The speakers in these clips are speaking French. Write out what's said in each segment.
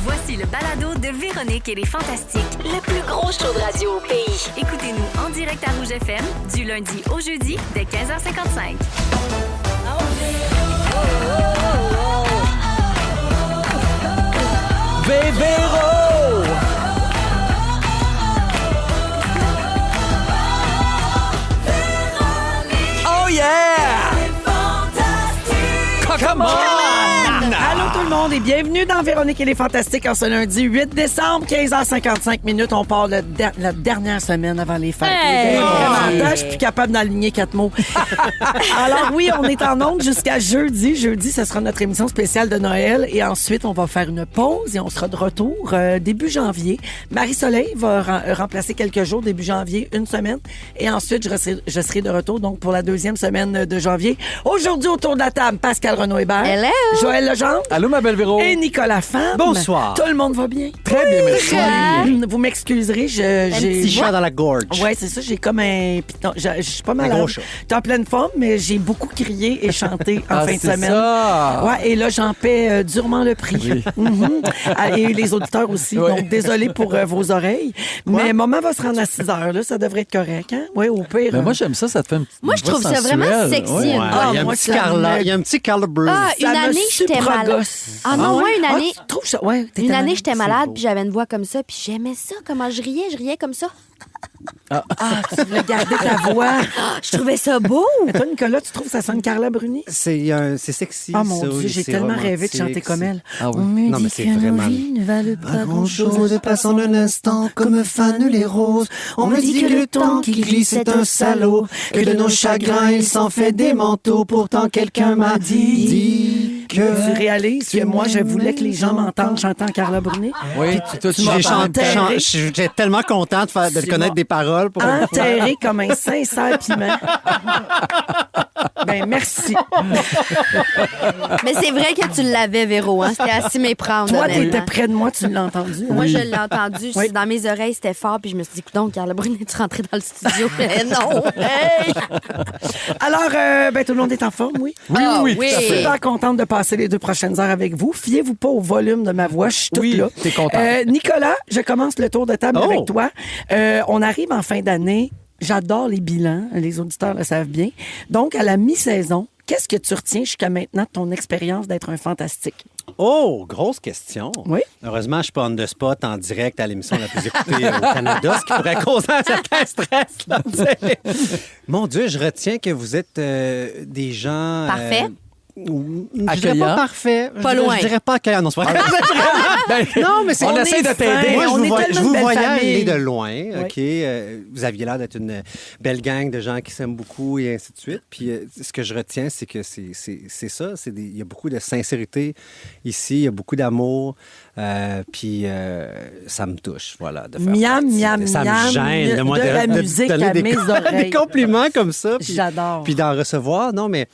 Voici le balado de Véronique et les Fantastiques, le plus gros show de radio au pays. Écoutez-nous en direct à Rouge FM, du lundi au jeudi, dès 15h55. Vévéro! Oh yeah! Come on! Allô tout le monde et bienvenue dans Véronique et les Fantastiques en ce lundi 8 décembre, 15h55 minutes. On part la dernière semaine avant les fêtes. Hey! Vraiment, je suis plus capable d'aligner 4 mots. Alors oui, on est en ondes jusqu'à jeudi. Jeudi, ce sera notre émission spéciale de Noël et ensuite, on va faire une pause et on sera de retour début janvier. Marie-Soleil va remplacer quelques jours début janvier, une semaine et ensuite, je serai de retour donc pour la deuxième semaine de janvier. Aujourd'hui, autour de la table, Pascal Renaud-Hébert, Hello! Joël Legendre. Allô, ma belle Véro? Et Nicolas Femme. Bonsoir. Tout le monde va bien? Très bien, merci. Vous m'excuserez, Petit chat dans la gorge. Ouais, c'est ça, j'ai comme un piton. Je suis pas malade. gros chat. T'es en pleine forme, mais j'ai beaucoup crié et chanté en fin de c'est semaine. ça. Ouais, et là, j'en paie durement le prix. Oui. Mhm. Ah, et les auditeurs aussi. Ouais. Donc, désolé pour vos oreilles. Mais maman va se rendre à 6 heures, là. Ça devrait être correct, hein? Oui, au pire. Mais moi, j'aime ça, ça te fait une petite Moi, je voix trouve ça sensuelle. vraiment sexy. Ouais. une Ouais, Ah, il y a un moi, petit ça Carla, me- il y a un petit Carla Bruce. Ah, une Ça me année, j'étais malade. supragosse. Ah non, moi, une Ah, année. tu trouves ça? Ouais, t'étais Une année, malade. j'étais malade, puis j'avais une voix comme ça, puis j'aimais ça, comment je riais comme ça. Ah, tu voulais garder ta voix. Ah, je trouvais ça beau. Mais toi, Nicolas, tu trouves que ça sonne Carla Bruni? C'est sexy. Ah mon ça, Dieu, oui, j'ai c'est tellement rêvé de romantique, chanter comme elle. Ah oui. On me Non, mais dit c'est que nos vraiment- vies ne valent pas Grand-chose passe en un instant comme fanent les roses. On me dit que le temps qui glisse est un salaud, que de nos chagrins il s'en fait des manteaux. Pourtant quelqu'un m'a dit Tu que... réalises que moi, je voulais que les gens m'entendent chantant Carla Bruni. Oui, toi, tu J'ai m'entends. chanté, enterré. j'étais tellement content de Tu connaître m'as des paroles pour une fois. Enterré comme un sincère piment. Ben, merci. Mais c'est vrai que tu l'avais, Véro, hein? C'était à s'y méprendre. Toi, honnêtement. t'étais près de moi, tu l'as entendu. Moi, Oui. je l'ai entendu. Oui. Dans mes oreilles, c'était fort, puis je me suis dit, coudonc, Carla Bruni, tu rentrais dans le studio. Mais non! Hey! Alors, ben, tout le monde est en forme, oui? Oui, Ah, oui, oui. tout à Je suis fait. super contente de passer les 2 prochaines heures avec vous. Fiez-vous pas au volume de ma voix, je suis toute Oui, là. t'es contente. Nicolas, je commence le tour de table Oh. avec toi. On arrive en fin d'année. J'adore les bilans, les auditeurs le savent bien. Donc, à la mi-saison, qu'est-ce que tu retiens jusqu'à maintenant de ton expérience d'être un fantastique? Oh, grosse question. Oui. Heureusement, je suis pas on the spot en direct à l'émission la plus écoutée au Canada, ce qui pourrait causer un certain stress. Là, tu sais. Mon Dieu, je retiens que vous êtes des gens... Parfait. Je dirais Accueillant. pas parfait. Pas loin. Je dirais pas accueillant. Non, c'est pas vrai. Ben, Non, mais c'est... on essaie de t'aider. Moi, on est je tellement vous une belle voyais famille. aller de loin, OK? Vous aviez l'air d'être une belle gang de gens qui s'aiment beaucoup et ainsi de suite. Puis ce que je retiens, c'est que c'est ça. Il y a beaucoup de sincérité ici, il y a beaucoup d'amour. Puis ça me touche, voilà. De faire Miam, partie. miam, Ça miam, me gêne, moi, de la musique donner à des, mes oreilles. des compliments comme ça. Puis, J'adore. Puis d'en recevoir. Non, mais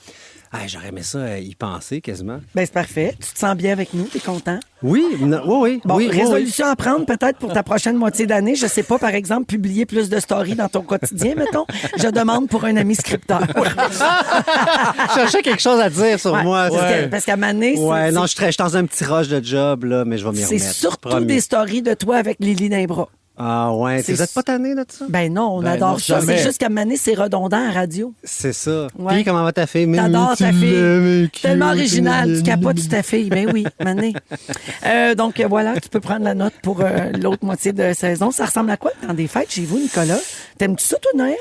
j'aurais aimé ça y penser quasiment. Ben, c'est parfait. Tu te sens bien avec nous, t'es content? Oui, oui. Bon, oui, oui, oui. résolution à prendre peut-être pour ta prochaine moitié d'année. Je sais pas, par exemple, publier plus de stories dans ton quotidien, mettons. Je demande pour un ami scripteur. Je cherchais quelque chose à dire sur Ouais, moi. parce qu'à Mané, Ouais, non, je suis dans un petit rush de job, là, mais je vais m'y c'est remettre. surtout promis. des stories de toi avec Lily Nimbra. Ah ouais, C'est- vous êtes pas tanné de ça? Ben non, on Ben adore non, ça. jamais. C'est juste qu'à Mané, c'est redondant à radio. C'est ça. Ouais. Puis comment va ta fille? T'adores ta fille. Tellement Tellement original. Tu capotes sur ta fille. Ben oui, Mané. Donc voilà, tu peux prendre la note pour l'autre moitié de saison. Ça ressemble à quoi le temps des fêtes chez vous, Nicolas? T'aimes-tu ça, toi, Noël?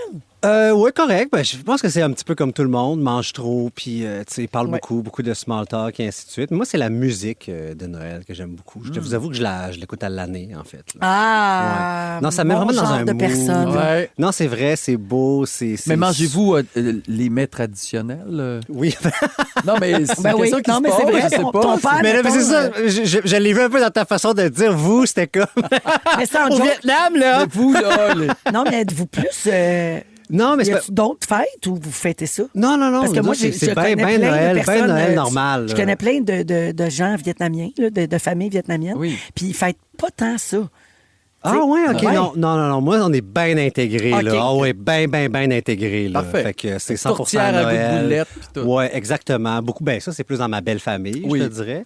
Oui, correct. Ben, je pense que c'est un petit peu comme tout le monde. Mange trop, puis tu sais, parle Ouais. beaucoup de small talk et ainsi de suite. Moi, c'est la musique de Noël que j'aime beaucoup. Je vous avoue que je l'écoute à l'année, en fait. là. Ah! Ouais. Non, ça met bon vraiment dans genre un de mood. personne. Ouais. Non, c'est vrai, c'est beau, c'est... Mais mangez-vous les mets traditionnels? Oui. Non, mais c'est Ben une oui, question qui non, se mais pose, c'est vrai, je sais ton pas. père, Mais là, mettons, c'est ça. Je l'ai vu un peu dans ta façon de dire. Vous, c'était comme... Mais c'est en Au joke. Vietnam, là! Mais vous, là, Non, mais êtes-vous plus... Non, mais y c'est pas... a-tu d'autres fêtes où vous fêtez ça? Non. Parce que nous moi, autres, c'est je bien connais plein de Noël, bien personnes, Noël normal. Je là. connais plein de gens vietnamiens, là, de familles vietnamiennes. Oui. Puis ils fêtent pas tant ça. Ah ouais, OK. Ouais. Non. Moi, on est bien intégrés, OK. là. Ah ouais, bien intégrés, là. Parfait. Fait que c'est 100% Tourtière à goût de Noël. boulette, puis tout. Ouais, exactement. Beaucoup. Ben ça, c'est plus dans ma belle famille, Oui. je te dirais.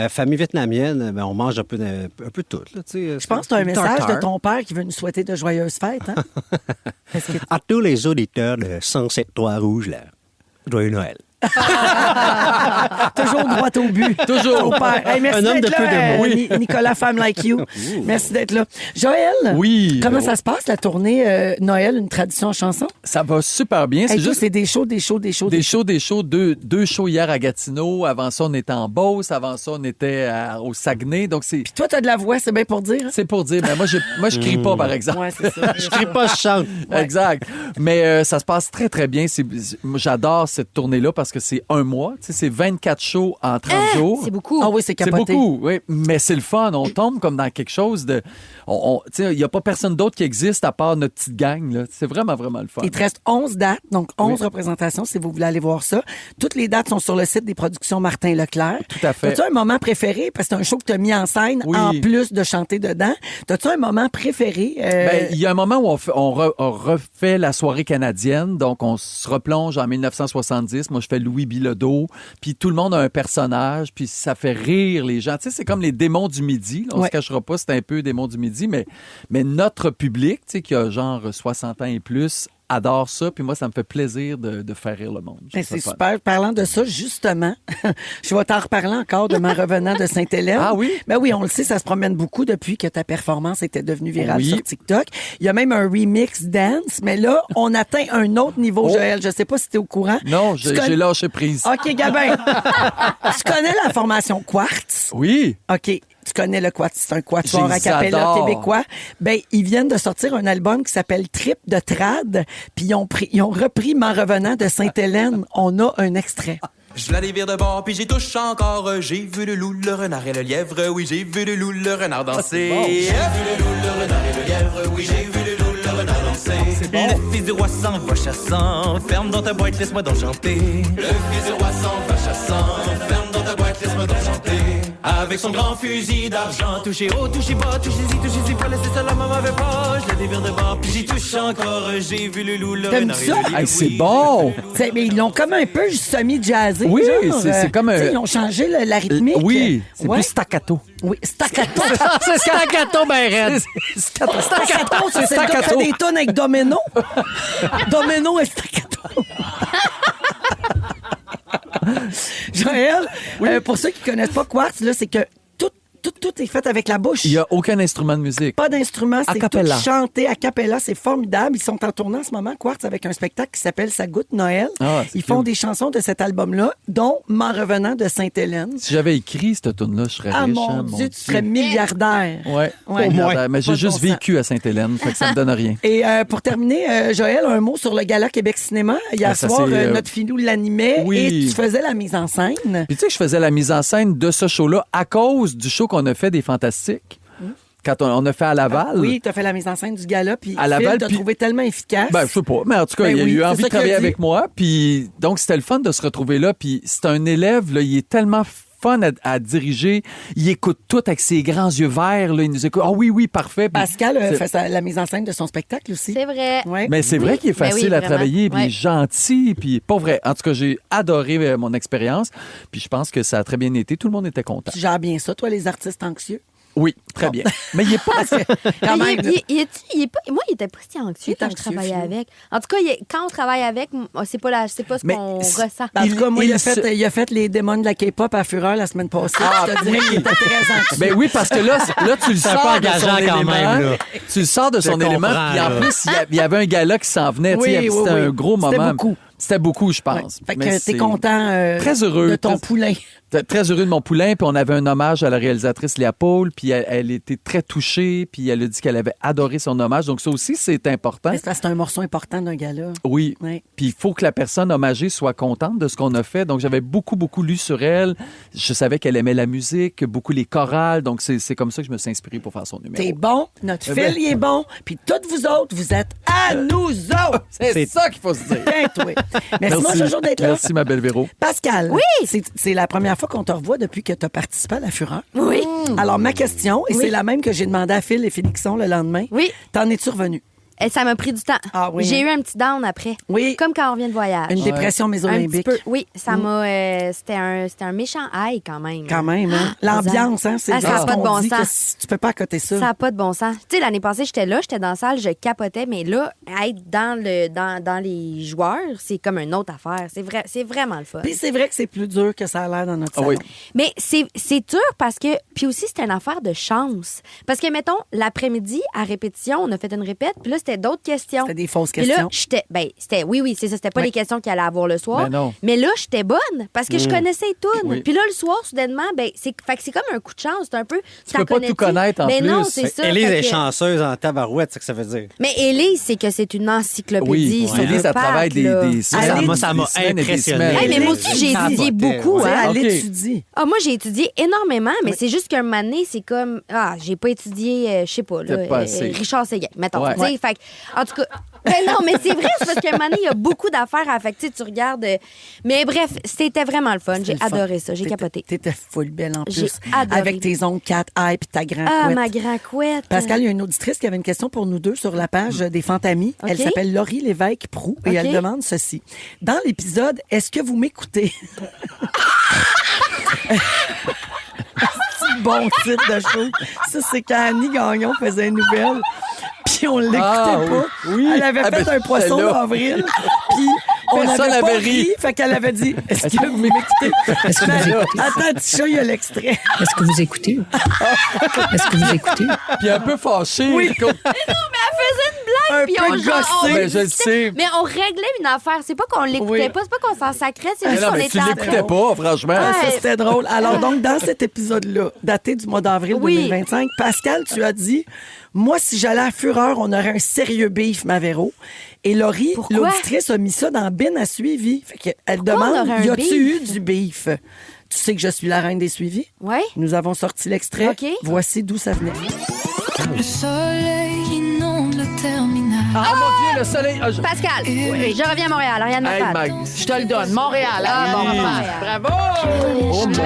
Famille vietnamienne, ben, on mange un peu tout, là, tu sais. Je pense que tu as un message de ton père qui veut nous souhaiter de joyeuses fêtes. Hein? Est-ce que À tous les auditeurs de 107.3 Rouge, là, joyeux Noël. toujours droit au but. Toujours. Ton père. Hey, merci Un homme d'être de peu là, de mots. Nicolas Femme Like You. Merci d'être là. Joël, Oui. comment ça se passe, la tournée Noël, une tradition en chanson? Ça va super bien. Hey, C'est toi, juste c'est des shows. des shows. Deux shows hier à Gatineau. Avant ça, on était en Beauce. Avant ça, on était au Saguenay. Donc, c'est Toi, t'as de la voix, c'est bien pour dire. Hein? c'est pour dire. Mais moi, je crie pas, par exemple. Ouais, c'est ça. Je crie pas, je chante. Exact. Mais ça se passe très, très bien. Moi, j'adore cette tournée-là parce que c'est un mois. Tu sais, c'est 24 shows en 30 jours. C'est beaucoup. Ah oui, c'est C'est capoté. beaucoup, oui. Mais c'est le fun. On tombe comme dans quelque chose de... Tu sais, il n'y a pas personne d'autre qui existe à part notre petite gang. Là. C'est vraiment, vraiment le fun. Il te reste 11 dates, donc 11 Oui. représentations si vous voulez aller voir ça. Toutes les dates sont sur le site des productions Martin Leclerc. Tout à fait. As-tu un moment préféré? Parce que c'est un show que tu as mis en scène Oui. en plus de chanter dedans. As-tu un moment préféré? Ben, il y a un moment où on refait la soirée canadienne, donc on se replonge en 1970. Moi, je fais Louis Bilodeau, puis tout le monde a un personnage, puis ça fait rire les gens. Tu sais, c'est comme les démons du midi. Là, on Ouais. se cachera pas, c'est un peu démons du midi, mais notre public, tu sais, qui a genre 60 ans et plus, adore ça, puis moi, ça me fait plaisir de faire rire le monde. Je Ben, trouve c'est ça fun. super. Parlant de ça, justement, je vais t'en reparler encore de mon revenant de Sainte-Hélène. Ah oui? Ben oui, on le sait, ça se promène beaucoup depuis que ta performance était devenue virale Oui. sur TikTok. Il y a même un remix dance, mais là, on atteint un autre niveau, Oh. Joël. Je sais pas si tu es au courant. Non, Tu connais- j'ai lâché prise. OK, Gabin. Tu connais la formation Quartz? Oui. OK. Tu connais le Quartz, c'est un quatuor Je a les cappella adore. québécois. Ben, ils viennent de sortir un album qui s'appelle Trip de Trad, puis ils ont repris M'en revenant de Sainte-Hélène. On a un extrait. Je la vire de bord, puis j'y touche encore. J'ai vu le loup, le renard et le lièvre. Oui, j'ai vu le loup, le renard danser. J'ai vu le loup, le renard et le lièvre. Oui, j'ai vu le loup, le renard danser. Le fils du roi s'en va chassant. Ferme dans ta boîte, laisse-moi donc chanter. Le fils du roi s'en va chassant. Ferme dans ta boîte, laisse-moi donc chanter. Avec son grand fusil d'argent, touchez haut, touchez bas, touchez-y pas, laissez ça la maman veut pas. Je la dévire de bord, puis j'y touche encore. J'ai vu le loup, le T'aimes renard et ça? le lièvre. Hey, c'est Oui, bon. Mais ils l'ont comme un peu semi-jazzé. Oui, genre, c'est comme tu sais, un- Ils ont changé la rythmique. Oui, c'est Ouais. plus staccato. Oui, staccato. C'est staccato, ben raide. Staccato, c'est le gars qui fait des tonnes avec Domino. Domino et staccato. Joël, pour ceux qui connaissent pas Quartz, là, c'est que tout est fait avec la bouche. Il n'y a aucun instrument de musique. Pas d'instrument, A c'est cappella. tout chanté a cappella, c'est formidable. Ils sont en tournée en ce moment, Quartz, avec un spectacle qui s'appelle Ça goûte Noël. Ah, c'est Ils font cute. des chansons de cet album-là, dont M'en revenant de Sainte-Hélène. Si j'avais écrit cette tune-là, je serais Ah riche. mon hein, Dieu, tu serais milliardaire. Ouais, Ouais. milliardaire. Mais Pas j'ai de juste bon sens. vécu à Sainte-Hélène, fait que ça me donne rien. Et pour terminer, Joël, un mot sur le Gala Québec Cinéma. Hier Ah, ça, soir, c'est, notre filou l'animait oui. et tu faisais la mise en scène. Puis tu sais que je faisais la mise en scène de ce show-là à cause du show qu'on a fait des Fantastiques. Quand on a fait à Laval. Oui, tu as fait la mise en scène du gala, puis À Laval, Phil t'a puis- trouvé tellement efficace. Ben, je sais pas. Mais en tout cas, Ben il a oui, eu c'est envie ça de travailler qu'il a dit. avec moi. Puis, donc, c'était le fun de se retrouver là. Puis, c'est un élève, là, il est tellement fun à diriger. Il écoute tout avec ses grands yeux verts. Là. Il nous écoute. Ah oui, parfait. Puis, Pascal c'est- fait la mise en scène de son spectacle aussi. C'est vrai. Ouais. Mais c'est vrai qu'il est Ben oui, facile à vraiment. travailler, puis il Ouais. est gentil, puis pas vrai. En tout cas, j'ai adoré mon expérience, puis je pense que ça a très bien été. Tout le monde était content. Tu gères bien ça, toi, les artistes anxieux? Oui, très bien. Mais il est pas... Quand Mais même. là. il est pas, moi, il était pas si anxieux Il est quand je anxieux, travaillais Philo. avec. En tout cas, quand on travaille avec, c'est pas ce Mais qu'on c'est- ressent. En tout cas, moi, il a se- fait les démons de la K-pop à Fureur la semaine passée. Je te dirais qu'il était très anxieux. Ben oui, parce que là, tu le C'est un sors peu de son engageant quand élément. même, là. Tu le sors de son Je élément, comprends, puis en là. plus, il y avait un gala qui s'en venait. tu sais, Oui, c'était oui, un oui. gros C'était moment. beaucoup. C'était beaucoup, je Ouais. pense. Fait Mais que t'es c'est- content Très heureux. de ton Très- poulain. Très heureux de mon poulain, puis on avait un hommage à la réalisatrice Léa Paul, puis elle était très touchée, puis elle a dit qu'elle avait adoré son hommage. Donc ça aussi, c'est important. Mais c'est parce que c'est un morceau important d'un gala. Oui. Ouais. Puis il faut que la personne hommagée soit contente de ce qu'on a fait. Donc j'avais beaucoup lu sur elle. Je savais qu'elle aimait la musique, beaucoup les chorales. Donc c'est comme ça que je me suis inspiré pour faire son numéro. T'es bon, notre Eh ben- fil, il est bon, puis toutes vous autres, vous êtes à nous autres. C'est ça qu'il faut se dire. Bien, toi. Merci, moi, Jojo, d'être là. Merci, ma belle Véro. Pascal. Oui. C'est la première fois qu'on te revoit depuis que tu as participé à La Fureur. Oui. Alors, ma question, et c'est la même que j'ai demandé à Phil et Félixon le lendemain. Oui. T'en es-tu revenu? Et ça m'a pris du temps. Ah oui, J'ai hein? eu un petit down après. Oui. Comme quand on revient de voyage. Une dépression Un petit mésolimbique. peu. Oui, ça m'a. C'était un méchant high quand même. Quand même, hein? L'ambiance, hein? C'est Ah, ça a ce pas de qu'on bon dit sens. que tu peux pas accoter ça. Ça n'a pas de bon sens. Tu sais, l'année passée, j'étais là, j'étais dans la salle, je capotais, mais là, être dans les joueurs, c'est comme une autre affaire. C'est vraiment le fun. Puis c'est vrai que c'est plus dur que ça a l'air dans notre Ah salon. oui. Mais c'est dur parce que. Puis aussi, c'était une affaire de chance. Parce que, mettons, l'après-midi, à répétition, on a fait une répète, puis là, c'était d'autres questions. C'était des fausses Puis là, questions. j'étais. Ben, c'était. Oui, c'est ça. C'était pas les questions qu'il allait avoir le soir. Ben non. Mais là, j'étais bonne parce que je connaissais tout. Oui. Puis là, le soir, soudainement, ben, c'est comme un coup de chance. C'est un peu. Tu peux pas tout connaître en mais plus. non, c'est ça. Élise Fait est que- chanceuse en tabarouette, c'est ce que ça veut dire. Mais Élise, c'est que c'est une encyclopédie. Oui, sur Élise, le ça parc, travaille là. des semaines. Moi, ça m'a des semaines et des impressionné. semaines. Hey, mais moi aussi, j'ai Capotais, étudié beaucoup. ouais. Hein? Elle OK. étudie. Ah, moi, j'ai étudié énormément, mais c'est juste qu'un moment donné, c'est comme. Ah, j'ai pas étudié, je sais pas, là, Peut-être pas assez. Richard Séguin, mettons. Ouais. Tu sais, fait que, en tout cas. Ben non, mais c'est vrai, c'est parce qu'un moment donné, il y a beaucoup d'affaires à affecter. Tu regardes. Mais bref, c'était vraiment le fun. J'ai C'est le fun. adoré ça. J'ai capoté. T'étais full belle en J'ai plus. adoré. Avec tes ongles cat eye puis ta grande Ah, couette. ma grand couette. Pascal, il y a une auditrice qui avait une question pour nous deux sur la page des Fantamis. OK. Elle s'appelle Laurie Lévesque-Proux et OK. elle demande ceci. Dans l'épisode « Est-ce que vous m'écoutez? » C'est bon titre de show. Ça, c'est quand Annie Gagnon faisait une nouvelle. Puis on l'écoutait Ah, pas. oui. Elle avait Ah, fait ben, un poisson j'étais là. d'avril. Puis on Personne avait pas n'avait ri. ri. Fait qu'elle avait dit « Est-ce que vous m'écoutez? » Attends, petit chat, il y a l'extrait. Est-ce que vous écoutez? Est-ce que vous écoutez? Puis un peu fâché. Oui. comme- Mais elle faisait une blague, Un puis peu on genre, gossé. Ben, je le sais. Mais on réglait une affaire. C'est pas qu'on l'écoutait Oui. pas, c'est pas qu'on s'en sacrait, c'est Mais juste non, qu'on mais était tu en l'écoutais pas, franchement. Ah, ça, Ouais. c'était drôle. Alors, donc, dans cet épisode-là, daté du mois d'avril Oui. 2025, Pascal, tu as dit, moi, si j'allais à Fureur, on aurait un sérieux beef, ma Véro. Et Laurie, Pourquoi? l'auditrice, a mis ça dans Bin à suivi. Fait qu'elle Pourquoi on demande, aurait un y a-tu eu beef? du beef? Tu sais que je suis la reine des suivis? Ouais. Nous avons sorti l'extrait. OK. Voici d'où ça venait. Le soleil inonde le terminal. Ah, mon Dieu, le soleil. Ah, Pascal, je reviens à Montréal, Ariane Hey, Moffat. Mag- Je te le donne. Montréal, hein? Ah, Bon, Montréal. Bravo! Oh, mon Dieu.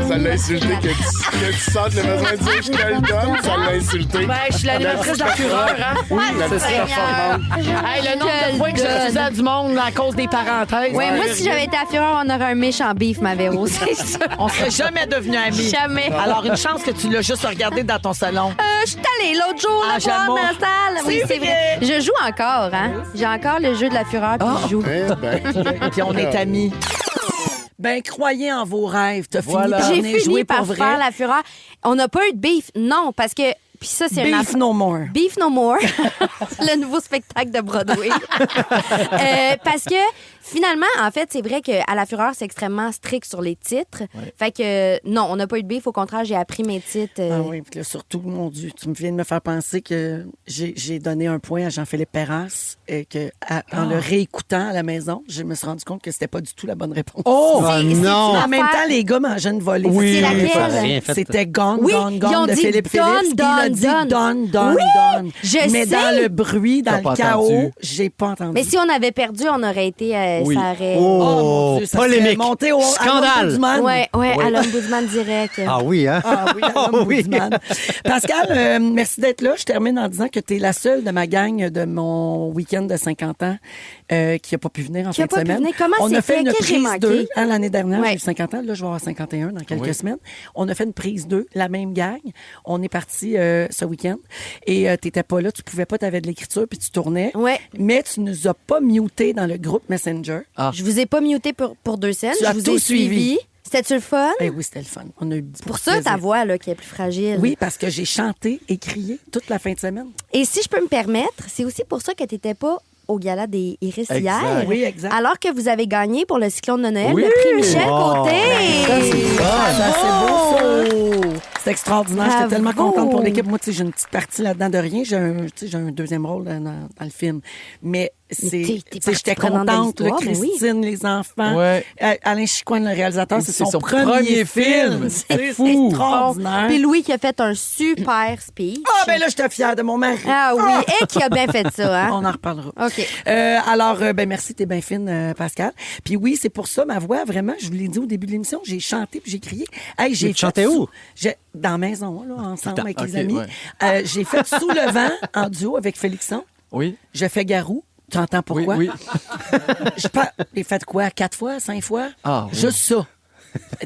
Ça l'a insulté que tu sentes le besoin de dire je te le donne, ça l'a insulté. Ben, je suis l'animatrice de la fureur, hein? Oui, La c'est petite ça. performance. Hey, le nombre Je de le fois que je donne. refusais à du monde à cause des parenthèses. Ouais, moi, si j'avais été à Fureur, on aurait un méchant beef, ma Véro, c'est ça. On serait jamais devenus amis. Jamais. Alors, une chance que tu l'as juste regardé dans ton salon. Je suis allée l'autre jour, Ah, là, voir j'aime dans la salle. Oui, C'est c'est vrai. Je joue encore, hein. J'ai encore le jeu de la Fureur, puis je joue. Eh ben. Puis on est amis. Ben, croyez en vos rêves. T'as Voilà. fini par J'ai venir fini jouer par pour vrai. faire la Fureur. On n'a pas eu de beef, non, parce que... Puis ça, c'est une Beef affaire- no more. Beef No More, le nouveau spectacle de Broadway. Parce que finalement, en fait, c'est vrai qu'à La Fureur, c'est extrêmement strict sur les titres. Fait que non, on n'a pas eu de beef. Au contraire, j'ai appris mes titres. Ah oui, puis là, surtout, mon Dieu, tu me viens de me faire penser que j'ai donné un point à Jean-Philippe Perras et que en le réécoutant à la maison, je me suis rendu compte que c'était pas du tout la bonne réponse. Oh! Ah, C'est non! une En même affaire- temps, les gars mangeaient une volée. Oui, C'est laquelle? ça a rien fait. C'était Gone, Oui, Gone, ils ont Gone de dit Philippe Phillips. donne, Il a donne, dit donne. donne, donne, Oui, donne. je Mais sais. dans le bruit, dans T'as le pas chaos, entendu. j'ai pas entendu. Mais si on avait perdu, on aurait été... Oui. ça aurait... Oh, mon Dieu, ça serait polémique. monté au à Scandale. l'ombudsman. Ouais, à l'ombudsman direct. Ah oui, hein? Ah oui, à l'ombudsman. Pascal, merci d'être là. Je termine en disant que tu es la seule de ma gang de mon week-end de 50 ans qui n'a pas pu venir en Qui fin a de pas pu semaine. venir. Comment On c'est a fait fait? une Qu'est-ce que j'ai prise manqué? 2 l'année dernière. Ouais. J'ai eu 50 ans. Là, je vais avoir 51 dans quelques Oui. semaines. On a fait une prise 2, la même gang. On est parti ce week-end. Et tu n'étais pas là. Tu pouvais pas. Tu avais de l'écriture puis tu tournais. Ouais. Mais tu nous as pas muté dans le groupe Messenger. Je vous ai pas muté pour 2 scènes. Tu as Je vous tout ai suivi. suivi. C'était-tu le fun? Eh oui, c'était le fun. On a eu beaucoup Pour de ça, ta plaisir. voix, là, qui est plus fragile. Oui, parce que j'ai chanté et crié toute la fin de semaine. Et si je peux me permettre, c'est aussi pour ça que tu n'étais pas au gala des Iris Exact. hier. Oui, exact. Alors que vous avez gagné pour le Cyclone de Noël Oui. le prix Michel Oh. Côté. Ça, c'est beau, ça. C'est extraordinaire. J'étais Bravo. tellement contente pour l'équipe. Moi, tu sais, j'ai une petite partie là-dedans de rien. J'ai un deuxième rôle dans le film. Mais t'es j'étais partie prenante de contente. Là, l'histoire, mais oui. Christine, les enfants. Ouais. Alain Chicoine, le réalisateur, c'est C'est son son premier film. C'est C'est fou. extraordinaire. Puis Louis qui a fait un super speech. Ah, ben là, j'étais fière de mon mari. Ah oui, et qui a bien fait ça, hein? On en reparlera. OK. Alors, ben merci, t'es bien fine, Pascal. Puis oui, c'est pour ça, ma voix, vraiment, je vous l'ai dit au début de l'émission, j'ai chanté puis j'ai crié. Hey, Mais tu chantais où? Dans la maison, là, ensemble avec les OK, amis. ouais. J'ai fait Sous le vent en duo avec Félixon. Oui. Je fais Garou. Tu entends pourquoi? Oui. J'ai fait quoi? 4 fois? 5 fois? Ah, oui. Juste ça.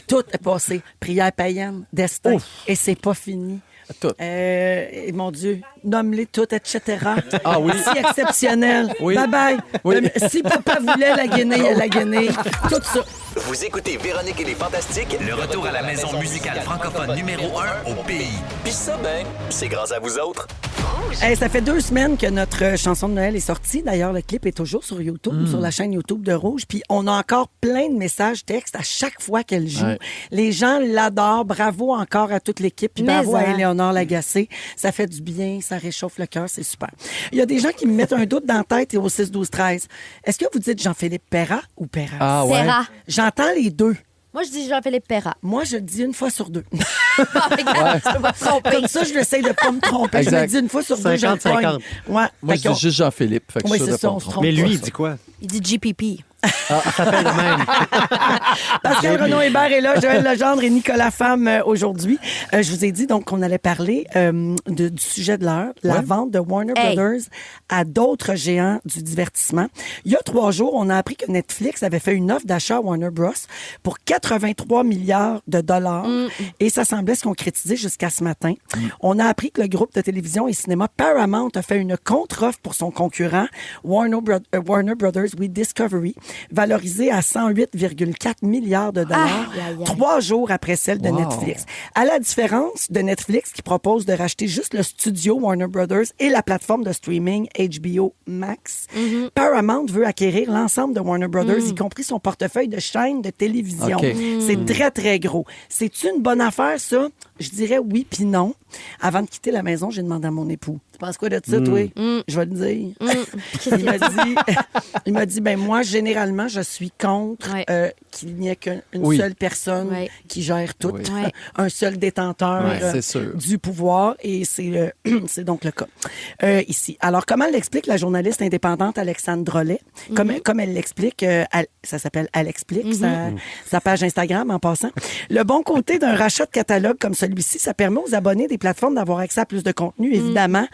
Tout est passé. Prière païenne, destin. Ouf. Et c'est pas fini. Tout. Et mon Dieu, nomme-les toutes, etc. Ah oui. Si exceptionnel. Oui. Bye-bye. Oui. Si papa voulait la Guinée, elle la Guinée. Tout ça. Vous écoutez Véronique et les Fantastiques, le retour à la maison musicale francophone numéro 1 au pays. Puis ça, ben, c'est grâce à vous autres. Hey, ça fait 2 semaines que notre chanson de Noël est sortie. D'ailleurs, le clip est toujours sur YouTube, sur la chaîne YouTube de Rouge. Puis on a encore plein de messages textes à chaque fois qu'elle joue. Ouais. Les gens l'adorent. Bravo encore à toute l'équipe. Puis Mais bravo à hein. Éléonore Lagacé. Ça fait du bien, ça réchauffe le cœur, c'est super. Il y a des gens qui me mettent un doute dans la tête et au 6-12-13. Est-ce que vous dites Jean-Philippe Perra ou Perras? Ah ouais. Serra. J'entends les deux. Moi, je dis Jean-Philippe Perra. Moi, je le dis une fois sur 2. Regarde, tu vas te tromper. Comme ça, je l'essaie de pas me tromper. Je me Exact. dis une fois sur 2, je le 50-50. pogne. Ouais. Moi, Fait je dis qu'on- juste Jean-Philippe. Fait que Oui, je suis c'est sûr ça, de on pas se me trompe. Mais lui, pas, il ça. dit quoi? Il dit GPP. Ah, ça s'appelle le même. Pascal Renaud Hébert est là, Joël Legendre et Nicolas Femme aujourd'hui. Je vous ai dit donc qu'on allait parler du sujet de l'heure, la vente de Warner Hey. Brothers à d'autres géants du divertissement. Il y a 3 jours, on a appris que Netflix avait fait une offre d'achat à Warner Bros. Pour 83 milliards de dollars et ça semblait se concrétiser jusqu'à ce matin. On a appris que le groupe de télévision et cinéma Paramount a fait une contre-offre pour son concurrent Warner Brothers with Discovery, valorisé à 108,4 milliards de dollars, Aïe, aïe, aïe. 3 jours après celle de Wow. Netflix. À la différence de Netflix qui propose de racheter juste le studio Warner Brothers et la plateforme de streaming HBO Max, Paramount veut acquérir l'ensemble de Warner Brothers, y compris son portefeuille de chaînes de télévision. OK. C'est très, très gros. C'est une bonne affaire, ça? Je dirais oui puis non. Avant de quitter la maison, j'ai demandé à mon époux. Tu penses quoi de ça, toi? Je vais le dire. Il m'a dit, ben moi, généralement, je suis contre Ouais. qu'il n'y ait qu'une Oui. seule personne Ouais. qui gère tout, Oui. Ouais. un seul détenteur Ouais, c'est sûr. du pouvoir, et c'est c'est donc le cas ici. Alors, comment l'explique la journaliste indépendante Alexandre Drolet? Comme elle l'explique, ça s'appelle Elle explique, sa page Instagram en passant. Le bon côté d'un rachat de catalogue comme celui-ci, ça permet aux abonnés des plateformes d'avoir accès à plus de contenu, évidemment.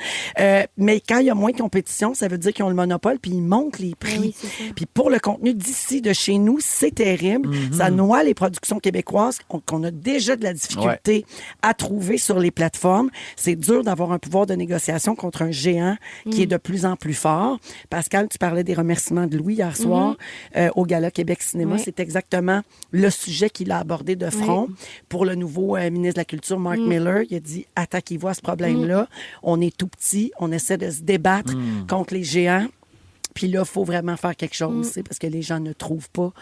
Mais quand il y a moins de compétition, ça veut dire qu'ils ont le monopole, puis ils montent les prix. Oui, c'est ça. Puis pour le contenu d'ici, de chez nous, c'est terrible. Ça noie les productions québécoises qu'on a déjà de la difficulté à trouver sur les plateformes. C'est dur d'avoir un pouvoir de négociation contre un géant qui est de plus en plus fort. Pascal, tu parlais des remerciements de Louis hier soir au Gala Québec Cinéma. Oui. C'est exactement le sujet qu'il a abordé de front. Pour le nouveau ministre de la Culture, Mark Miller, il a dit « Attaquez-vous à ce problème-là. On est tout petit. On essaie de se débattre contre les géants. » Puis là, il faut vraiment faire quelque chose, c'est parce que les gens ne trouvent pas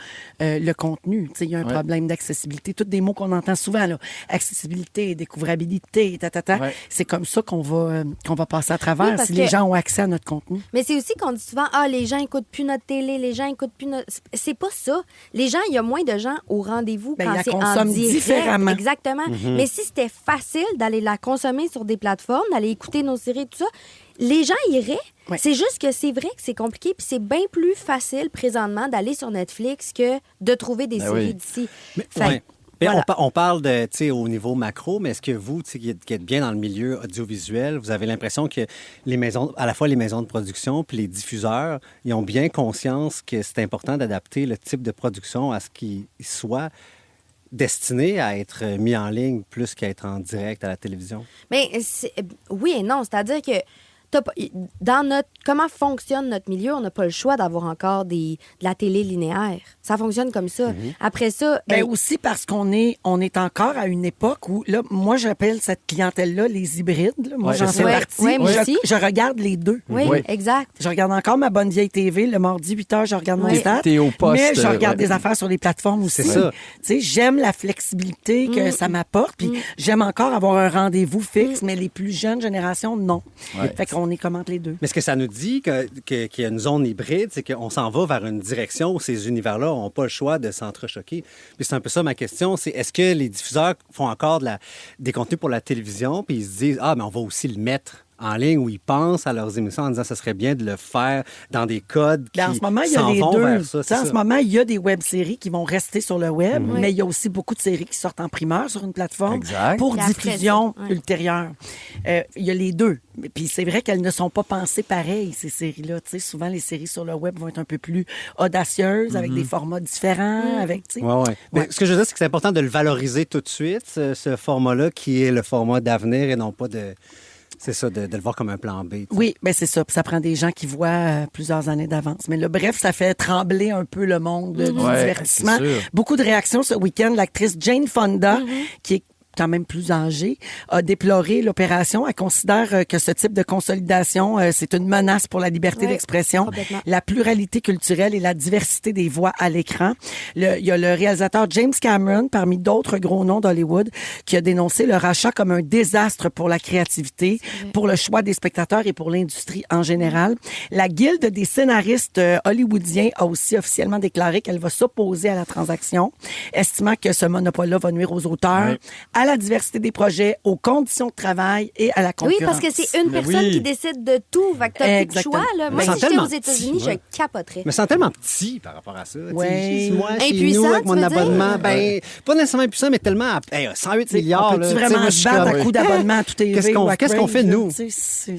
le contenu. Tu sais, il y a un problème d'accessibilité. Tous des mots qu'on entend souvent, là. Accessibilité, découvrabilité, Ouais. C'est comme ça qu'on va passer à travers Oui, parce si que- les gens ont accès à notre contenu. Mais c'est aussi qu'on dit souvent, les gens écoutent plus notre télé, les gens écoutent plus notre... C'est pas ça. Les gens, il y a moins de gens au rendez-vous Ben, quand ils la c'est en consomment direct. différemment. Exactement. Mais si c'était facile d'aller la consommer sur des plateformes, d'aller écouter nos séries, tout ça, les gens iraient. Ouais. C'est juste que c'est vrai que c'est compliqué, puis c'est bien plus facile présentement d'aller sur Netflix que de trouver des séries oui. d'ici. Mais, Fait- ouais. Mais voilà. on parle de, tu sais, au niveau macro, mais est-ce que vous, tu sais, qui êtes bien dans le milieu audiovisuel, vous avez l'impression que les maisons, à la fois les maisons de production puis les diffuseurs, ils ont bien conscience que c'est important d'adapter le type de production à ce qui soit destiné à être mis en ligne plus qu'à être en direct à la télévision? Mais oui et non. C'est-à-dire que comment fonctionne notre milieu, on n'a pas le choix d'avoir encore de la télé linéaire. Ça fonctionne comme ça. Après ça... Mais aussi parce qu'on est encore à une époque où, là, moi, j'appelle cette clientèle-là les hybrides. Là. Moi, j'en fais partie. Oui, moi aussi. Je regarde les deux. Oui, exact. Je regarde encore ma bonne vieille TV. Le mardi, 8h, je regarde mon stat. T'es au poste. Mais je regarde des affaires sur les plateformes aussi. C'est ça. Tu sais, j'aime la flexibilité que ça m'apporte. Puis j'aime encore avoir un rendez-vous fixe, mais les plus jeunes générations, non. Fait qu'on est comme entre les deux. Mais ce que ça nous dit qu'il y a une zone hybride, c'est qu'on s'en va vers une direction où ces univers-là n'ont pas le choix de s'entrechoquer. Puis c'est un peu ça ma question, c'est est-ce que les diffuseurs font encore des contenus pour la télévision, puis ils se disent, mais on va aussi le mettre en ligne où ils pensent à leurs émissions en disant que ce serait bien de le faire dans des codes qui en ce moment, il y a s'en les vont deux. vers ça. En ce moment, il y a des web-séries qui vont rester sur le web, mais il y a aussi beaucoup de séries qui sortent en primeur sur une plateforme pour diffusion ultérieure. Il y a les deux. Puis c'est vrai qu'elles ne sont pas pensées pareilles, ces séries-là. Tu sais, souvent, les séries sur le web vont être un peu plus audacieuses, avec des formats différents. Avec, tu sais. Mais ce que je veux dire, c'est que c'est important de le valoriser tout de suite, ce format-là, qui est le format d'avenir et non pas de... C'est ça, de le voir comme un plan B. T'sais. Oui, bien c'est ça. Puis ça prend des gens qui voient plusieurs années d'avance. Mais là, bref, ça fait trembler un peu le monde du divertissement. Beaucoup de réactions ce week-end. L'actrice Jane Fonda, qui est quand même plus âgée, a déploré l'opération. Elle considère que ce type de consolidation, c'est une menace pour la liberté d'expression, la pluralité culturelle et la diversité des voix à l'écran. Il y a le réalisateur James Cameron, parmi d'autres gros noms d'Hollywood, qui a dénoncé le rachat comme un désastre pour la créativité, pour le choix des spectateurs et pour l'industrie en général. La Guilde des scénaristes hollywoodiens a aussi officiellement déclaré qu'elle va s'opposer à la transaction, estimant que ce monopole-là va nuire aux auteurs, à la diversité des projets, aux conditions de travail et à la concurrence. Oui, parce que c'est une personne qui décide de tout. Fait que t'as plus de choix. Là. Moi, si j'étais aux États-Unis, je capoterais. Mais c'est tellement petit par rapport à ça. Moi, impuissant, nous, avec mon abonnement, pas nécessairement impuissant, mais tellement... 108 milliards. On peut-tu vraiment se battre à coup d'abonnement à tout TV? Qu'est-ce qu'on fait, nous,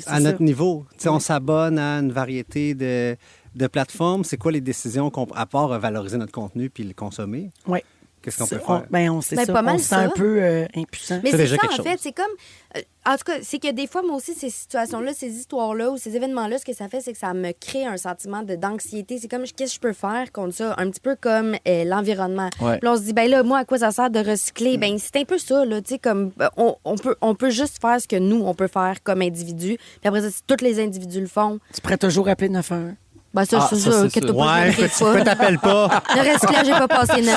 à notre ça. niveau? On s'abonne à une variété de plateformes. C'est quoi les décisions à part valoriser notre contenu puis le consommer? Oui. Qu'est-ce qu'on peut faire? On sait ça. Pas mal on se sent un peu impuissant. Mais c'est ça, en fait. C'est comme... en tout cas, c'est que des fois, moi aussi, ces situations-là, ces histoires-là ou ces événements-là, ce que ça fait, c'est que ça me crée un sentiment d'anxiété. C'est comme, qu'est-ce que je peux faire contre ça? Un petit peu comme l'environnement. Puis là, on se dit, ben là, moi, à quoi ça sert de recycler? Ben c'est un peu ça, là. Tu sais, comme, on peut juste faire ce que nous, on peut faire comme individu. Puis après ça, si tous les individus le font... Tu pourrais toujours appeler 911. Ben ça, c'est ça. Que tu t'appelles pas. Le recyclage, j'ai pas passé 9-1.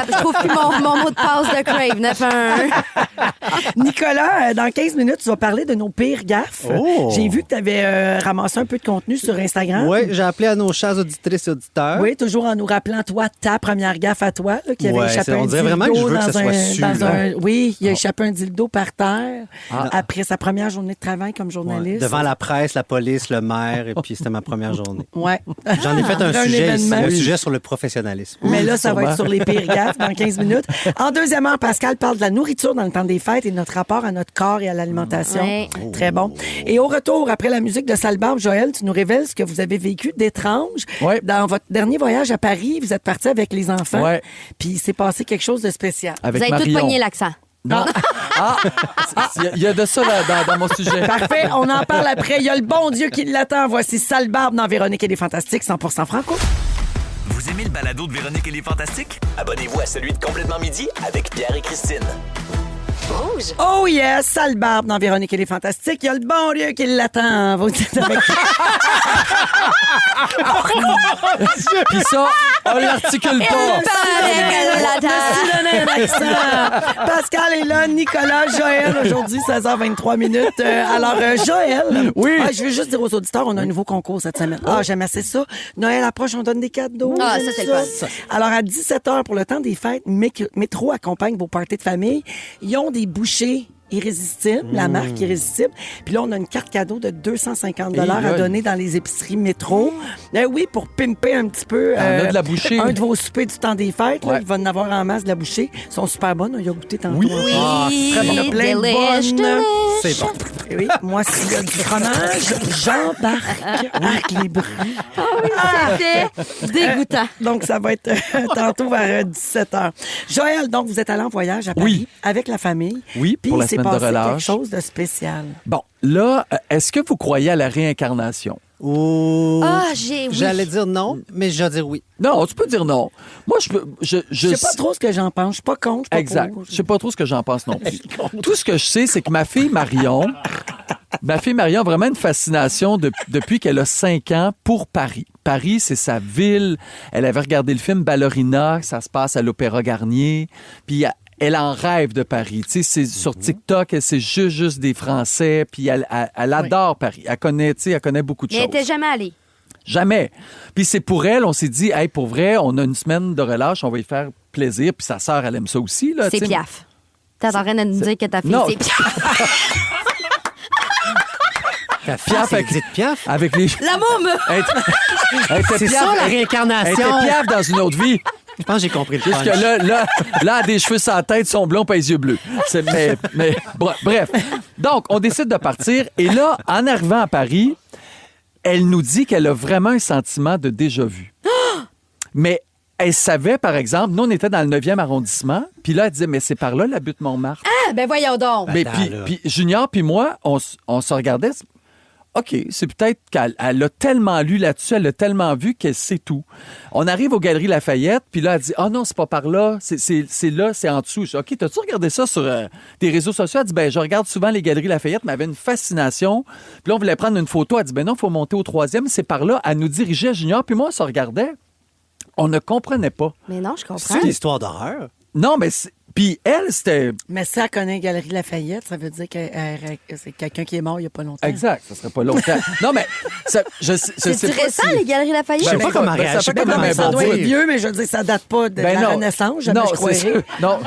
Je trouve plus mon mot de passe de Crave, 9-1. Nicolas, dans 15 minutes, tu vas parler de nos pires gaffes. Oh. J'ai vu que tu avais ramassé un peu de contenu sur Instagram. Oui, j'ai appelé à nos chers auditrices et auditeurs. Oui, toujours en nous rappelant, toi, ta première gaffe à toi, là, qui avait échappé un dildo. On dirait vraiment que je veux que ça soit su. Oui, il a échappé un dildo par terre après sa première journée de travail comme journaliste. Devant la presse, la police, le maire, et puis c'était ma première journée. Ouais. J'en ai fait un sujet sur le professionnalisme. Mais là, ça va être sur les pires gaffes dans 15 minutes. En deuxième heure, Pascal parle de la nourriture dans le temps des fêtes et de notre rapport à notre corps et à l'alimentation. Ouais. Très bon. Et au retour, après la musique de Sale Barbe, Joël, tu nous révèles ce que vous avez vécu d'étrange. Ouais. Dans votre dernier voyage à Paris, vous êtes parti avec les enfants. Ouais. Puis il s'est passé quelque chose de spécial. Avec vous avez tous Marion. pogné l'accent. Non. Il y a de ça dans mon sujet. Parfait, on en parle après. Il y a le bon Dieu qui l'attend. Voici Sale Barbe dans Véronique et les Fantastiques, 100% franco. Vous aimez le balado de Véronique et les Fantastiques? Abonnez-vous à celui de Complètement Midi avec Pierre et Christine. Rouge. Oh yes, Sale Barbe dans Véronique et les Fantastiques. Il y a le bon Dieu qui l'attend. Vous êtes avec... Puis ça, on l'articule pas. Pascal est là, Nicolas, Joël, aujourd'hui, 16h23 minutes. Alors, Joël, oui. Je veux juste dire aux auditeurs, on a un nouveau concours cette semaine. J'aime assez ça. Noël approche, on donne des cadeaux. Ça, c'est le fun. Alors, à 17h, pour le temps des fêtes, Métro accompagne vos parties de famille. Ils ont des bouchées irrésistibles, la marque Irrésistible. Puis là, on a une carte cadeau de 250 à donner dans les épiceries Métro. Oui, pour pimper un petit peu On a de la bouchée. un de vos soupers du temps des fêtes. Là, Ouais. il va en avoir en masse de la bouchée. Ils sont super bonnes. On y a goûté tantôt. Oui. Très bon. Plein de bonnes. C'est bon. Et oui, moi, s'il y a du fromage, j'embarque avec les bruits. Ah oui, c'était dégoûtant. Donc, ça va être tantôt vers 17h. Joël, donc, vous êtes allé en voyage à Paris Oui. avec la famille. Oui, Puis pour la il s'est semaine de passé quelque relâche. chose de spécial. Bon, là, est-ce que vous croyez à la réincarnation? Oh, Oui. J'allais dire non, mais je vais dire oui. Non, tu peux dire non. Moi, je Je sais pas trop ce que j'en pense. Je suis pas contre, je suis pas Exact. pour. Je sais pas trop ce que j'en pense non plus. Tout ce que je sais, c'est que ma fille Marion a vraiment une fascination depuis qu'elle a 5 ans pour Paris. Paris, c'est sa ville. Elle avait regardé le film Ballerina, ça se passe à l'Opéra Garnier. Puis elle en rêve de Paris. Tu sais, c'est sur TikTok, c'est juste des Français. Puis elle adore Paris. Elle connaît beaucoup de Mais elle choses. n'était jamais allée. Jamais. Puis c'est pour elle, on s'est dit, hey, pour vrai, on a une semaine de relâche, on va y faire plaisir. Puis sa sœur, elle aime ça aussi. Là, C'est tu sais. Piaf. T'es en train de nous dire que ta fille, Non. c'est Piaf. Ta fille, Piaf c'est avec- Edith Piaf? Avec les... La môme! Elle était C'est Piaf, ça, la elle réincarnation. était Piaf dans une autre vie. Je pense que j'ai compris le Juste que punch. là, elle a des cheveux sans tête, son blond, pas les yeux bleus. Bref. Donc, on décide de partir. Et là, en arrivant à Paris, elle nous dit qu'elle a vraiment un sentiment de déjà-vu. Mais elle savait, par exemple, nous, on était dans le 9e arrondissement, puis là, elle disait, mais c'est par là, la butte Montmartre. Ah, ben voyons donc. Mais Attends, là. puis Junior puis moi, on se regardait. OK, c'est peut-être qu'elle a tellement lu là-dessus, elle a tellement vu qu'elle sait tout. On arrive aux Galeries Lafayette, puis là, elle dit « Ah non, c'est pas par là, c'est là, c'est en dessous. » Je dis « OK, t'as-tu regardé ça sur tes réseaux sociaux? » Elle dit « Ben, je regarde souvent les Galeries Lafayette, mais elle avait une fascination. Puis là, on voulait prendre une photo. Elle dit « Ben non, il faut monter au 3e, c'est par là. » Elle nous dirigeait, Junior, puis moi, on se regardait. On ne comprenait pas. Mais non, je comprends. C'est une histoire d'horreur. Non, mais... Puis elle, c'était... Mais si elle connaît Galerie Lafayette, ça veut dire que c'est quelqu'un qui est mort il n'y a pas longtemps. Exact, ça serait pas longtemps. Non, mais je sais C'est pas récent, si... les Galeries Lafayette? Je sais pas comment réagir. Ça fait quand comment même un ça Ça bon doit bout. être vieux, mais je veux dire, ça date pas de la Renaissance. Jamais non, je c'est ça. croirais.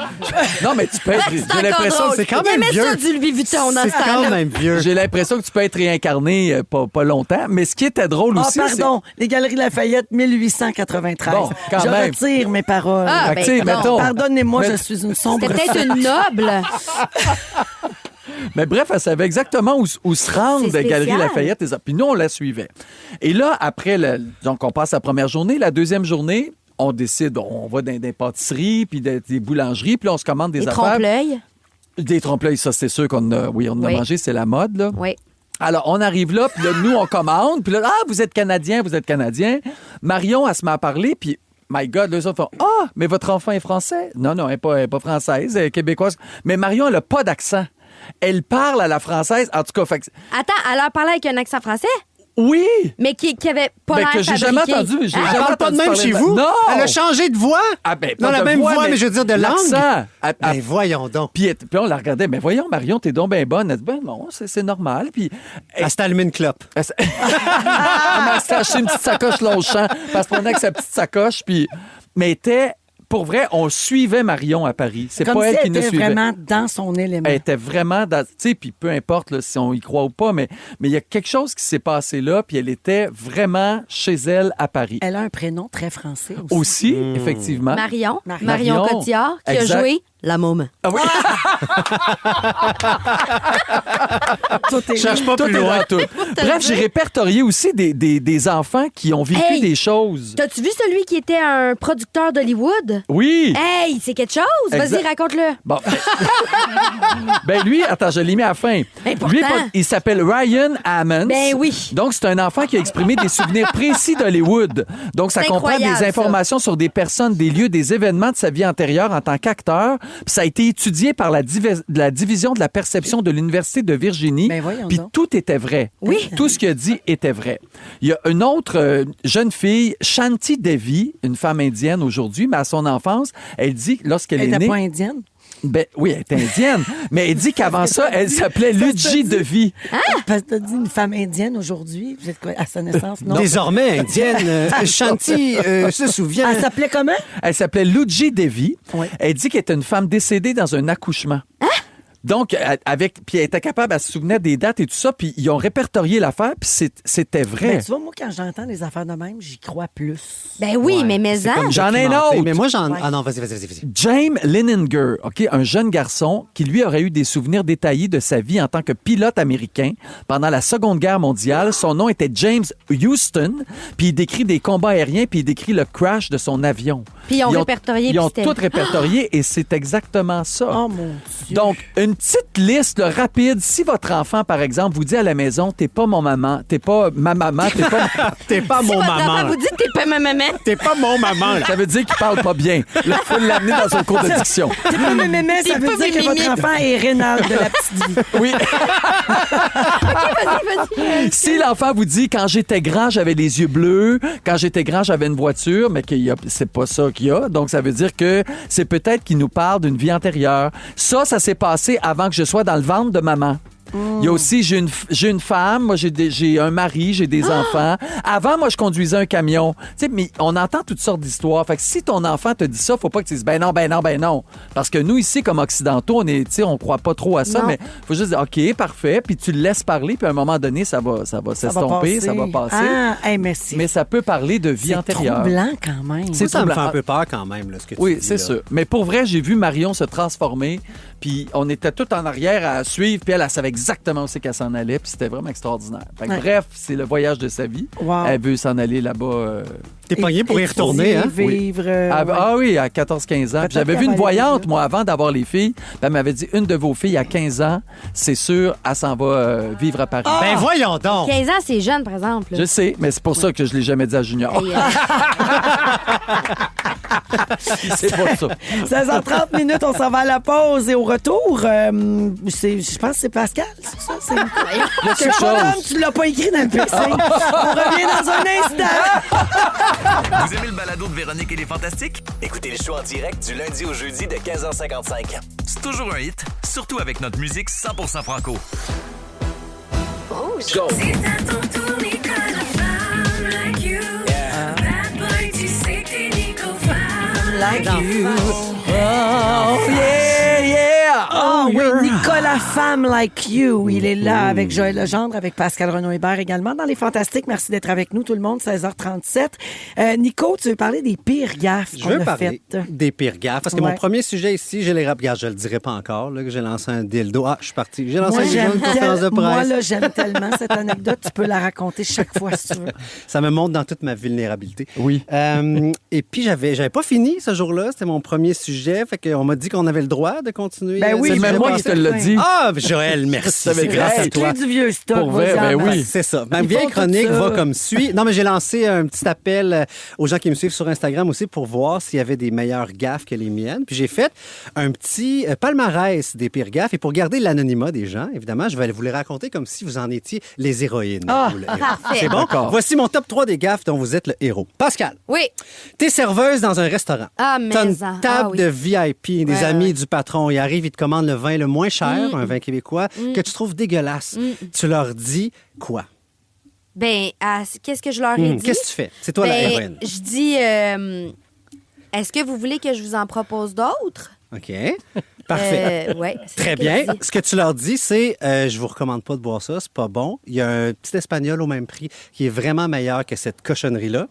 Non, mais tu peux être... J'ai l'impression que c'est quand même Il aimait vieux. ça du Louis Vuitton dans C'est ce quand temps-là. même vieux. J'ai l'impression que tu peux être réincarné pas longtemps. Mais ce qui était drôle Ah, aussi, pardon. Les Galeries Lafayette, 1893. Bon, quand je même. retire mes paroles. Ah, Fait que, tu sais, ben, mettons... Pardonnez-moi, Mais- je suis une sombre. C'était peut-être une noble. Mais bref, elle savait exactement où se rendre C'est des Galeries spécial. Lafayette. Puis nous, on la suivait. Et là, après, donc on passe la première journée. La deuxième journée, on décide, on va dans des pâtisseries, puis des boulangeries, puis là, on se commande des Et affaires. trompe-l'œil. Des trompe-l'œil, ça, c'est sûr qu'on a, oui, on en a Oui. mangé, c'est la mode, là. Oui. Alors, on arrive là, puis là, nous, on commande, puis là, ah, vous êtes Canadien. Marion, elle se met à parler, puis, my God, les autres font, ah, mais votre enfant est français? Non, elle n'est pas française, elle est québécoise. Mais Marion, elle n'a pas d'accent. Elle parle à la française, en tout cas, fait que- Attends, elle a parlé avec un accent français, oui! mais qui avait pas Ben, l'air que j'ai jamais fabriqué. entendu. J'ai Ah, jamais parle pas de entendu même parler chez vous? Non! Elle a changé de voix? Ah, ben, Non, pas la de même voix, mais je veux dire de langue. l'accent. Ben voyons donc. Puis on la regardait, mais voyons, Marion, t'es donc bien bonne. Elle dit, ben non, c'est normal. Puis Elle s'est allumée une clope. elle s'est acheté une petite sacoche Longchamp, parce qu'on avec sa petite sacoche, puis... Mais elle était... Pour vrai, on suivait Marion à Paris. C'est Comme pas si elle qui elle nous était suivait. vraiment dans son élément. Elle était vraiment dans... Tu sais, puis peu importe là, si on y croit ou pas, mais il y a quelque chose qui s'est passé là, puis elle était vraiment chez elle à Paris. Elle a un prénom très français aussi. Aussi, effectivement. Marion Marion. Cotillard, qui Exact. a joué la môme. Ah oui. Tout est Cherche pas Tout plus est loin. dans tout. Bref, j'ai répertorié aussi des enfants qui ont vécu Hey! des choses. T'as-tu vu celui qui était un producteur d'Hollywood? Oui. Hey, c'est quelque chose? Vas-y, Exact. raconte-le. Bon. Ben lui, attends, je l'ai mis à la fin. Ben, Lui, pourtant. il s'appelle Ryan Ammons. Ben oui. Donc, c'est un enfant qui a exprimé des souvenirs précis d'Hollywood. Donc, ça C'est comprend incroyable, des informations sur des personnes, des lieux, des événements de sa vie antérieure en tant qu'acteur. Puis ça a été étudié par la division de la perception de l'Université de Virginie. Ben voyons Puis donc. tout était vrai. Oui. Tout ce qu'il a dit était vrai. Il y a une autre jeune fille, Shanti Devi, une femme indienne aujourd'hui, mais à son enfance, elle dit que lorsqu'elle Elle est n'était née... pas indienne. Ben, oui, elle est indienne, mais elle dit qu'avant ça, elle s'appelait Luigi Devi. Parce que t'as dit une femme indienne aujourd'hui. Vous êtes quoi, à sa naissance? Non. Désormais indienne, Shanti se souvient. Elle s'appelait comment? Elle s'appelait Luigi Devi. Oui. Elle dit qu'elle était une femme décédée dans un accouchement. Donc, puis elle était capable, elle se souvenait des dates et tout ça, puis ils ont répertorié l'affaire, puis c'était vrai. Ben, tu vois, moi, quand j'entends des affaires de même, j'y crois plus. Ben oui, mais J'en ai un autre. Mais moi, Ouais. Ah non, vas-y. James Lininger, OK, un jeune garçon qui, lui, aurait eu des souvenirs détaillés de sa vie en tant que pilote américain pendant la Seconde Guerre mondiale. Son nom était James Houston, puis il décrit des combats aériens, puis il décrit le crash de son avion. Puis ils ont répertorié. Ils ont puis tout c'était- répertorié et c'est exactement ça. Oh, mon Dieu. Donc, une petite liste là, rapide. Si votre enfant, par exemple, vous dit à la maison, t'es pas mon maman, t'es pas ma maman, t'es pas... T'es pas Si mon votre enfant maman. vous dit t'es pas ma maman. T'es pas mon maman. Ça veut dire qu'il parle pas bien. Là, il faut l'amener dans un cours de diction. C'est pas mémé, ça T'es veut pas dire que mémé. votre enfant est rénal de la petite vie. Oui. Vas-y. Si l'enfant vous dit, quand j'étais grand, j'avais les yeux bleus, quand j'étais grand, j'avais une voiture, mais c'est pas ça qu'il y a. Donc, ça veut dire que c'est peut-être qu'il nous parle d'une vie antérieure. Ça s'est passé avant que je sois dans le ventre de maman. Il y a aussi, j'ai une femme, moi j'ai un mari, j'ai des enfants. Avant, moi, je conduisais un camion. Tu sais, mais on entend toutes sortes d'histoires. Fait que si ton enfant te dit ça, faut pas que tu dises ben non. Parce que nous, ici, comme occidentaux, on croit pas trop à ça, Non. mais faut juste dire OK, parfait, puis tu le laisses parler, puis à un moment donné, ça va s'estomper, ça va passer. Ah, hey, merci. Mais ça peut parler de vie c'est antérieure. troublant quand même. C'est Ça me fait troublant. un peu peur quand même, là, ce que tu Oui, dis, c'est là. sûr. Mais pour vrai, j'ai vu Marion se transformer, puis on était tout en arrière à suivre, puis elle savait exactement où c'est qu'elle s'en allait, puis c'était vraiment extraordinaire. Fait que Ouais. bref, c'est le voyage de sa vie. Wow. Elle veut s'en aller là-bas. T'es pogné pour y retourner, hein? Vivre. Ah oui, à 14-15 ans. Puis j'avais vu une voyante, moi, avant d'avoir les filles. Puis elle m'avait dit, une de vos filles à 15 ans, c'est sûr, elle s'en va vivre à Paris. Ben voyons donc! 15 ans, c'est jeune, par exemple. Je sais, mais c'est pour ça que je l'ai jamais dit à Junior. Hey, C'est pour ça. 16h30 minutes, on s'en va à la pause et au retour, je pense que c'est Pascal, c'est ça? C'est quelque pas chose. l'homme, tu l'as pas écrit dans le PC. On revient dans un instant. Vous aimez le balado de Véronique et les Fantastiques? Écoutez le show en direct du lundi au jeudi de 15h55. C'est toujours un hit, surtout avec notre musique 100% franco. Rouge. Go! C'est à ton tour, Nicolas, femme like you. Bad boy, tu sais que t'es Nico, femme Like you. Oh, yeah, yeah. Oh, oui, Nicolas Femme Like You. Il est là avec Joël Legendre, avec Pascal Renaud-Hébert également dans Les Fantastiques. Merci d'être avec nous, tout le monde, 16h37. Nico, tu veux parler des pires gaffes Je qu'on veux a parler faites? des pires gaffes. Parce que Ouais. mon premier sujet ici, je le dirai pas encore, là, que j'ai lancé un dildo. Ah, je suis parti. J'ai lancé Moi, un dildo, une conférence de moi, presse. là, j'aime tellement cette anecdote. Tu peux la raconter chaque fois si tu veux. Ça me montre dans toute ma vulnérabilité. Oui. Et puis, j'avais pas fini ce jour-là. C'était mon premier sujet. Fait qu'on m'a dit qu'on avait le droit de continuer. Ben oui, C'est même moi qui te l'ai dit. Ah, Joël, merci. Ça C'est m'est grâce grave. à toi. Du vieux stock. Pour vrai, vas-y, ben en oui. masse. C'est ça. Ma Ils vieille font tout chronique ça. va comme suit. Non, mais j'ai lancé un petit appel aux gens qui me suivent sur Instagram aussi pour voir s'il y avait des meilleures gaffes que les miennes. Puis j'ai fait un petit palmarès des pires gaffes. Et pour garder l'anonymat des gens, évidemment, je vais vous les raconter comme si vous en étiez les héroïnes. Ah, ou le héros. parfait. C'est bon? D'accord. Voici mon top 3 des gaffes dont vous êtes le héros. Pascal, Oui. t'es serveuse dans un restaurant. Ah, mais T'as une ça. table Ah oui. de VIP, des Ouais, amis ouais. du patron. Ils arrivent, ils te commandent le vin le moins cher, un vin québécois, que tu trouves dégueulasse. Tu leur dis quoi? Ben, qu'est-ce que je leur ai dit? Qu'est-ce que tu fais? C'est toi la Ben, héroïne. je dis, est-ce que vous voulez que je vous en propose d'autres? OK. Parfait. Ouais, c'est Très ce que bien. je dis. Ce que tu leur dis, c'est je vous recommande pas de boire ça, c'est pas bon. Il y a un petit espagnol au même prix qui est vraiment meilleur que cette cochonnerie-là.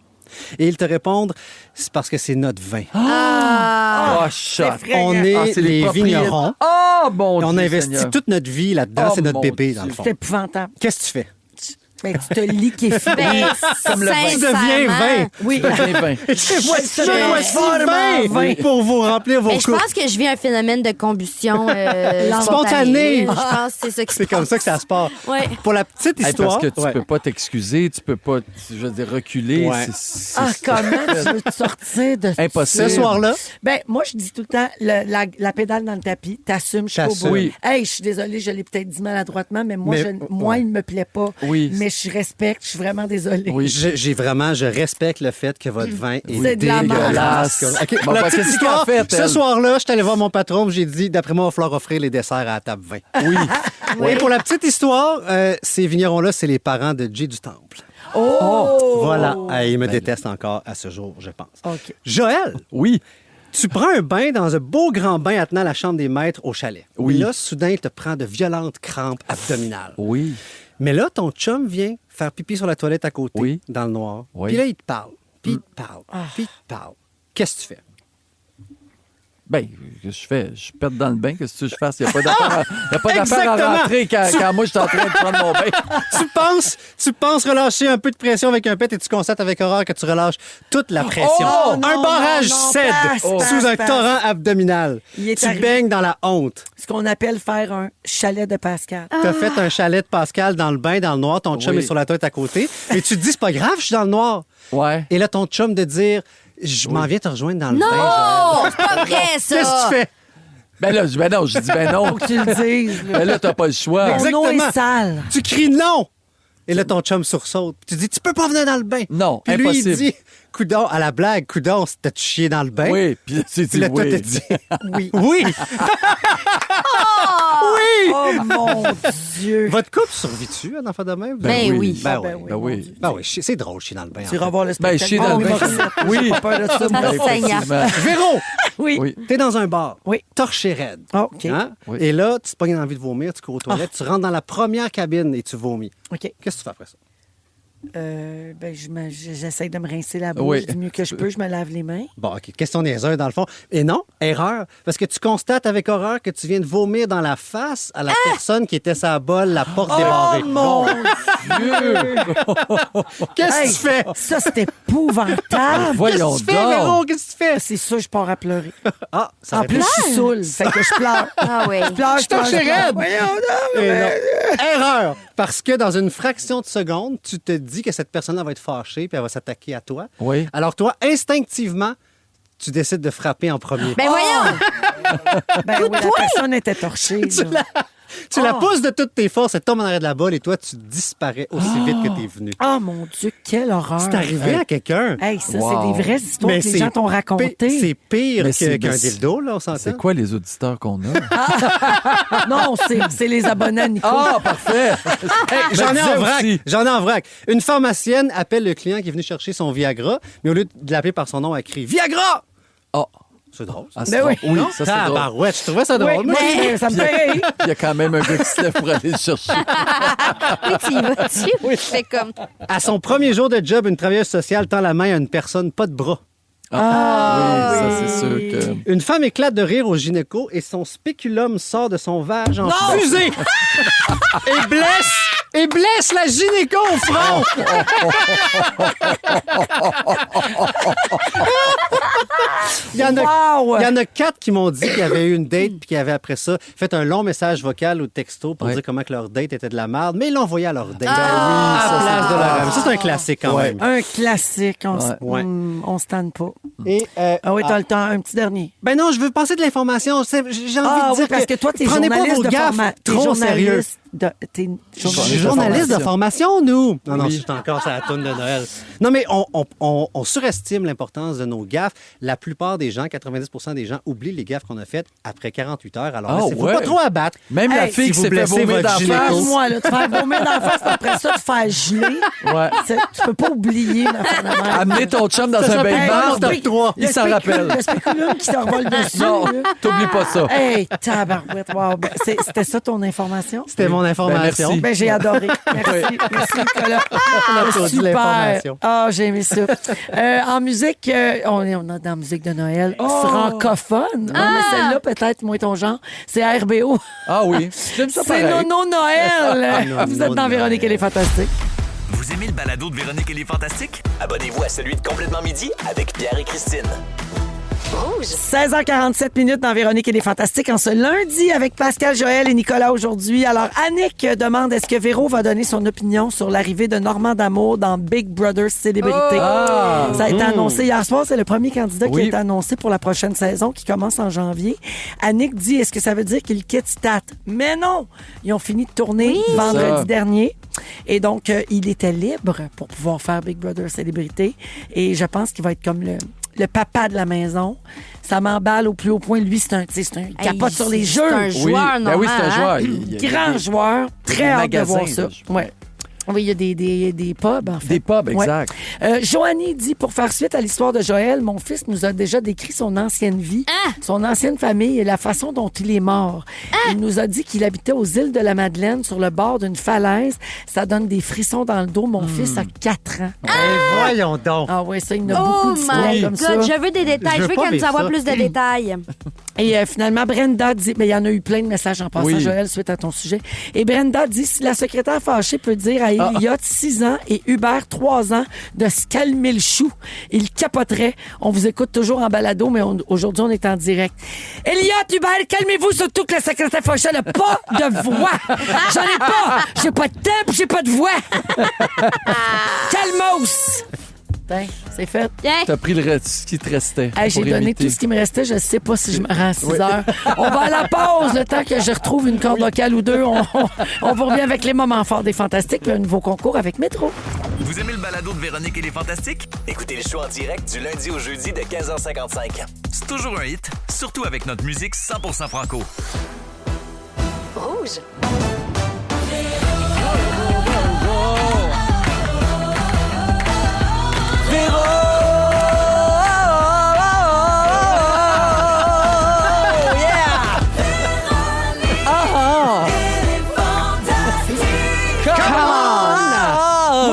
Et ils te répondent c'est parce que c'est notre vin. Oh, shot. On est Ah, c'est les propriétaires. vignerons. Oh, mon Et on Dieu, investit Seigneur. toute notre vie là-dedans. Oh, c'est notre mon bébé, Dieu. dans le fond. C'est épouvantable. Qu'est-ce que tu fais? Ben, tu te liquéfies. Ben, Comme le vin. Tu deviens vin. Oui. Ben, ben. Voici Vraiment vin. pour vous remplir vos Ben, je coupes. pense que je vis un phénomène de combustion Spontanée. Je pense que c'est ça qui se C'est comme passe. ça que ça se passe. Ouais. Pour la petite Hey, histoire... parce que tu Ouais. peux pas t'excuser, tu peux pas, je veux dire, reculer. Ouais. Ah, comment tu veux te sortir de Impossible. Ce soir-là, Ben, moi, je dis tout le temps, la pédale dans le tapis, t'assumes jusqu'au T'assumes. bout. Oui. Hey, je suis désolée, je l'ai peut-être dit maladroitement, mais moi, Mais- moi il me plaît pas. Oui. Mais je respecte, je suis vraiment désolée. Oui. je respecte le fait que votre vin est C'est de la dégueulasse. merde. OK, Bon, la ben, petite qu'est-ce histoire, qu'elle a fait, ce elle? soir-là, je suis allé voir mon patron, j'ai dit, d'après moi, il va falloir offrir les desserts à la table vin. Oui. Et pour la petite histoire, ces vignerons-là, c'est les parents de Jay du Temple. Oh! Voilà. Ils me détestent encore à ce jour, je pense. OK. Joël, Oui. Tu prends un bain dans un beau grand bain attenant la chambre des maîtres au chalet. Oui. Et là, soudain, il te prend de violentes crampes abdominales. Oui. Mais là, ton chum vient faire pipi sur la toilette à côté, Oui. dans le noir. Oui. Puis là, il te parle. Puis il te parle. Puis il te parle. Qu'est-ce que tu fais? Ben, qu'est-ce que je fais? Je pète dans le bain. Qu'est-ce que je fasse? Il n'y a pas d'affaire à rentrer quand moi, je suis en train de prendre mon bain. Tu penses relâcher un peu de pression avec un pet et tu constates avec horreur que tu relâches toute la pression. Oh, non, un barrage non, cède passe, sous un passe. torrent abdominal. Il est Tu arrivé. baignes dans la honte. Ce qu'on appelle faire un chalet de Pascal. Tu as fait un chalet de Pascal dans le bain, dans le noir. Ton chum Oui. est sur la tête à côté. Et tu te dis, c'est pas grave, je suis dans le noir. Ouais. Et là, ton chum de dire, je m'en viens te rejoindre dans le bain. Non, Joël. c'est pas vrai, ça. Qu'est-ce que tu fais? Ben là, je dis ben non. Faut que tu le dises. Ben là, t'as pas le choix. Mon eau est Exactement. sale. Tu cries non. Et là, ton chum sursaute. Tu dis, tu peux pas venir dans le bain. Non, Puis lui, impossible. il dit, coudon, à la blague, coudon, t'as-tu chié dans le bain? Oui, puis là, tu Puis dis là, toi, oui. t'as dit, Oui. oui. Oui. Oh mon Dieu. Votre couple survit-tu, un enfant de même? Ben oui. Ben Ah, ben oui. oui. Ben oui. Ben oui, c'est drôle, chier dans le bain. Tu iras voir le Ben, spectacle. chier dans le bain. Oui. Oui. J'ai pas peur de ça. moi. Ça Ben, saigne. effectivement. Véro, Oui. Oui. t'es dans un bar. Oui. Torché raide. OK. Hein? Oui. Et là, tu te pognes envie de vomir, tu cours aux toilettes, tu rentres dans la première cabine et tu vomis. OK. Qu'est-ce que tu fais après ça? Ben, j'essaie de me rincer la bouche Oui. du mieux que je peux. Je me lave les mains. Bon, OK, question niaiseuse dans le fond. Et non, erreur, parce que tu constates avec horreur que tu viens de vomir dans la face à la personne qui était sa bolle, la porte débarrée. Oh mon Dieu! Qu'est-ce que Hey, tu fais? Ça, c'est épouvantable. Voyons Qu'est-ce que tu fais, donc. Véro? Qu'est-ce que tu fais? C'est ça, je pars à pleurer. Ah, ça En aurait plus, pu- je suis saoule. Fait que je pleure. Ah oui. Je pleure, je pleure. torché je pleure. raide. Voyons donc. Et non. Erreur! Parce que dans une fraction de seconde, tu te dis que cette personne-là va être fâchée puis elle va s'attaquer à toi. Oui. Alors toi, instinctivement, tu décides de frapper en premier. Ben voyons. Ben oui, la personne était torchée. là. Tu la pousses de toutes tes forces, elle tombe en arrière de la balle et toi, tu disparais aussi vite que t'es venu. Oh mon Dieu, quelle horreur. C'est arrivé à quelqu'un. Hey, ça, Wow. c'est des vraies histoires que les c'est gens t'ont racontées. C'est pire Mais c'est- qu'un mais c'est- dildo, là, on s'entend? C'est quoi les auditeurs qu'on a? Non, c'est les abonnés à Nico. Ah, parfait! Hey, j'en ai disais en vrac. aussi. J'en ai en vrac. Une pharmacienne appelle le client qui est venu chercher son Viagra, mais au lieu de l'appeler par son nom, elle crie Viagra! Ah, C'est drôle. ah, Ben oui. oui, ça, c'est drôle. Tabarouette, je trouvais ça drôle. Oui, Moi, mais ça me fait rire. Il y a quand même un gars qui se lève pour aller le chercher. Oui, tu y vas-tu? Je fais comme. À son premier jour de job, une travailleuse sociale tend la main à une personne pas de bras. Ah, oui, ça, c'est sûr que... Une femme éclate de rire au gynéco et son spéculum sort de son vage en fusée et blesse la gynéco au front. Il y en a, Wow! il y en a 4 qui m'ont dit qu'il y avait eu une date puis qu'ils avaient après ça fait un long message vocal ou texto pour Ouais. dire comment que leur date était de la merde, mais ils l'ont envoyé à leur date. Ah, à la ça, place c'est de leur grave. ami. Ça, c'est un classique quand Ouais. même. Un classique. Ouais. On se tanne pas. Et, Ah oui, t'as le temps. Un petit dernier. ben non, je veux passer de l'information. J'ai envie Ah de dire oui, parce que toi, t'es prenez pas journaliste vos de gaffes formation. trop sérieux. T'es Je suis journaliste de formation, nous. Non, non, Oui. je suis encore sur la toune de Noël. Non, mais on surestime l'importance de nos gaffes. La plupart des gens, 90% des gens, oublient les gaffes qu'on a faites après 48 heures. Alors, Ah, laissez-vous ouais. pas trop abattre. Même la Hey, fille si qui vous s'est fait blessez vomir votre dans la gynéco. face. Moi, là, te faire vomir dans la face, puis après ça, te faire geler. Ouais. Tu peux pas oublier la fin de même. Amener ton chum dans Ça un bain s'appelle de marde, top 3. il s'en rappelle. Le spéculum qui te revole dessus. Non, là. t'oublies pas ça. Hey, tabarouette, wow. Ben, c'était ça ton information? C'était mon information. merci. Ben, j'ai adoré. Merci, merci Nicolas. applaudit Super. l'information. Ah, j'ai aimé ça. En musique, on est dans la musique de Noël francophone. Ah, mais celle-là, peut-être, moins ton genre, c'est RBO. Ah oui, j'aime ça C'est pareil. Nono Noël. Nono Vous êtes dans Véronique, elle est fantastique. Vous aimez le balado de Véronique et les Fantastiques? Abonnez-vous à celui de Complètement Midi avec Pierre et Christine. 16h47 minutes dans Véronique et les Fantastiques en ce lundi avec Pascal, Joël et Nicolas aujourd'hui. Alors, Annick demande est-ce que Véro va donner son opinion sur l'arrivée de Normand D'Amour dans Big Brother Célébrité. Ah! Ça a été annoncé hier soir. C'est le premier candidat qui Oui. a été annoncé pour la prochaine saison qui commence en janvier. Annick dit est-ce que ça veut dire qu'il quitte Stat? Mais non! Ils ont fini de tourner vendredi ça. dernier. Et donc, il était libre pour pouvoir faire Big Brother Célébrité. Et je pense qu'il va être comme le papa de la maison. Ça m'emballe au plus haut point. Lui, c'est un capote sur les jeux. C'est un joueur, oui, ben oui, c'est un Normand, joueur. hein? Il y a Grand des- joueur. des Très hâte de magasins, voir ça. là, Ouais. Oui, il y a des pubs, en fait. Des pubs, exact. Joanie dit, pour faire suite à l'histoire de Joël, mon fils nous a déjà décrit son ancienne vie, son ancienne famille et la façon dont il est mort. Il nous a dit qu'il habitait aux îles de la Madeleine, sur le bord d'une falaise. Ça donne des frissons dans le dos. Mon fils a 4 ans. Voyons donc. Ah oui, ça, il y en a beaucoup d'histoires comme ça. Je veux des détails. Je veux qu'elle nous envoie plus de détails. Et finalement, Brenda dit, mais il y en a eu plein de messages en passant, Joël, suite à ton sujet. Et Brenda dit, si la secrétaire fâchée peut dire à Elliot 6 ans et Hubert 3 ans de se calmer le chou, il capoterait. On vous écoute toujours en balado, mais aujourd'hui, on est en direct. Elliot, Hubert, calmez-vous, surtout que la secrétaire fâchée n'a pas de voix. J'en ai pas. J'ai pas de temple, j'ai pas de voix. Calmos. Ben, c'est fait. T'as pris ce qui te restait. J'ai donné tout ce qui me restait. Je ne sais pas si je me rends à 6 heures. On va à la pause, le temps que je retrouve une corde vocale ou deux. On vous revient avec les moments forts des Fantastiques, puis un nouveau concours avec Métro. Vous aimez le balado de Véronique et les Fantastiques? Écoutez le show en direct du lundi au jeudi de 15h55. C'est toujours un hit, surtout avec notre musique 100% franco. Rouge.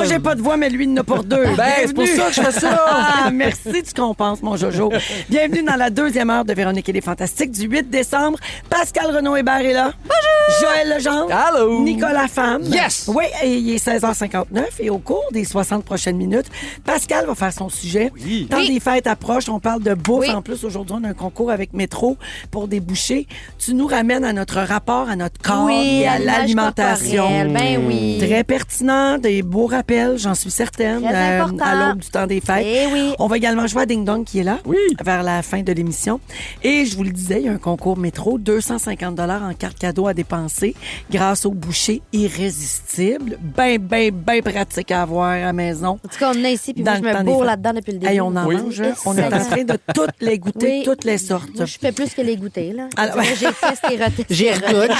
J'ai pas de voix, mais lui, il en a pour 2. C'est pour ça que je fais ça. Merci, tu compenses, mon Jojo. Bienvenue dans la 2e heure de Véronique et les Fantastiques du 8 décembre. Pascal Renaud-Hébert est là. Bonjour. Joël Legendre. Allô. Nicolas Femme. Yes. Oui, et il est 16h59 et au cours des 60 prochaines minutes, Pascal va faire son sujet. Oui. Quand les fêtes approchent, on parle de bouffe. Oui. En plus, aujourd'hui, on a un concours avec Métro pour des bouchées. Tu nous ramènes à notre rapport à notre corps et à l'alimentation. Ben oui. Très pertinent, des beaux rappels, j'en suis certaine, Très important. à l'aube du temps des fêtes. Eh oui. On va également jouer à Ding Dong qui est là, Oui. vers la fin de l'émission. Et je vous le disais, il y a un concours Métro, 250 $ en carte cadeau à dépenser grâce au boucher irrésistible. Ben pratique à avoir à la maison. En tout cas, on est ici, puis Dans moi, je le temps me des bourre fêtes. là-dedans depuis le début. Hey, on en Oui. mange, hein? On est en train de toutes les goûter, Oui. toutes les sortes. Moi, je fais plus que les goûter, là. Alors- J'ai fait et retesté. J'y regoute.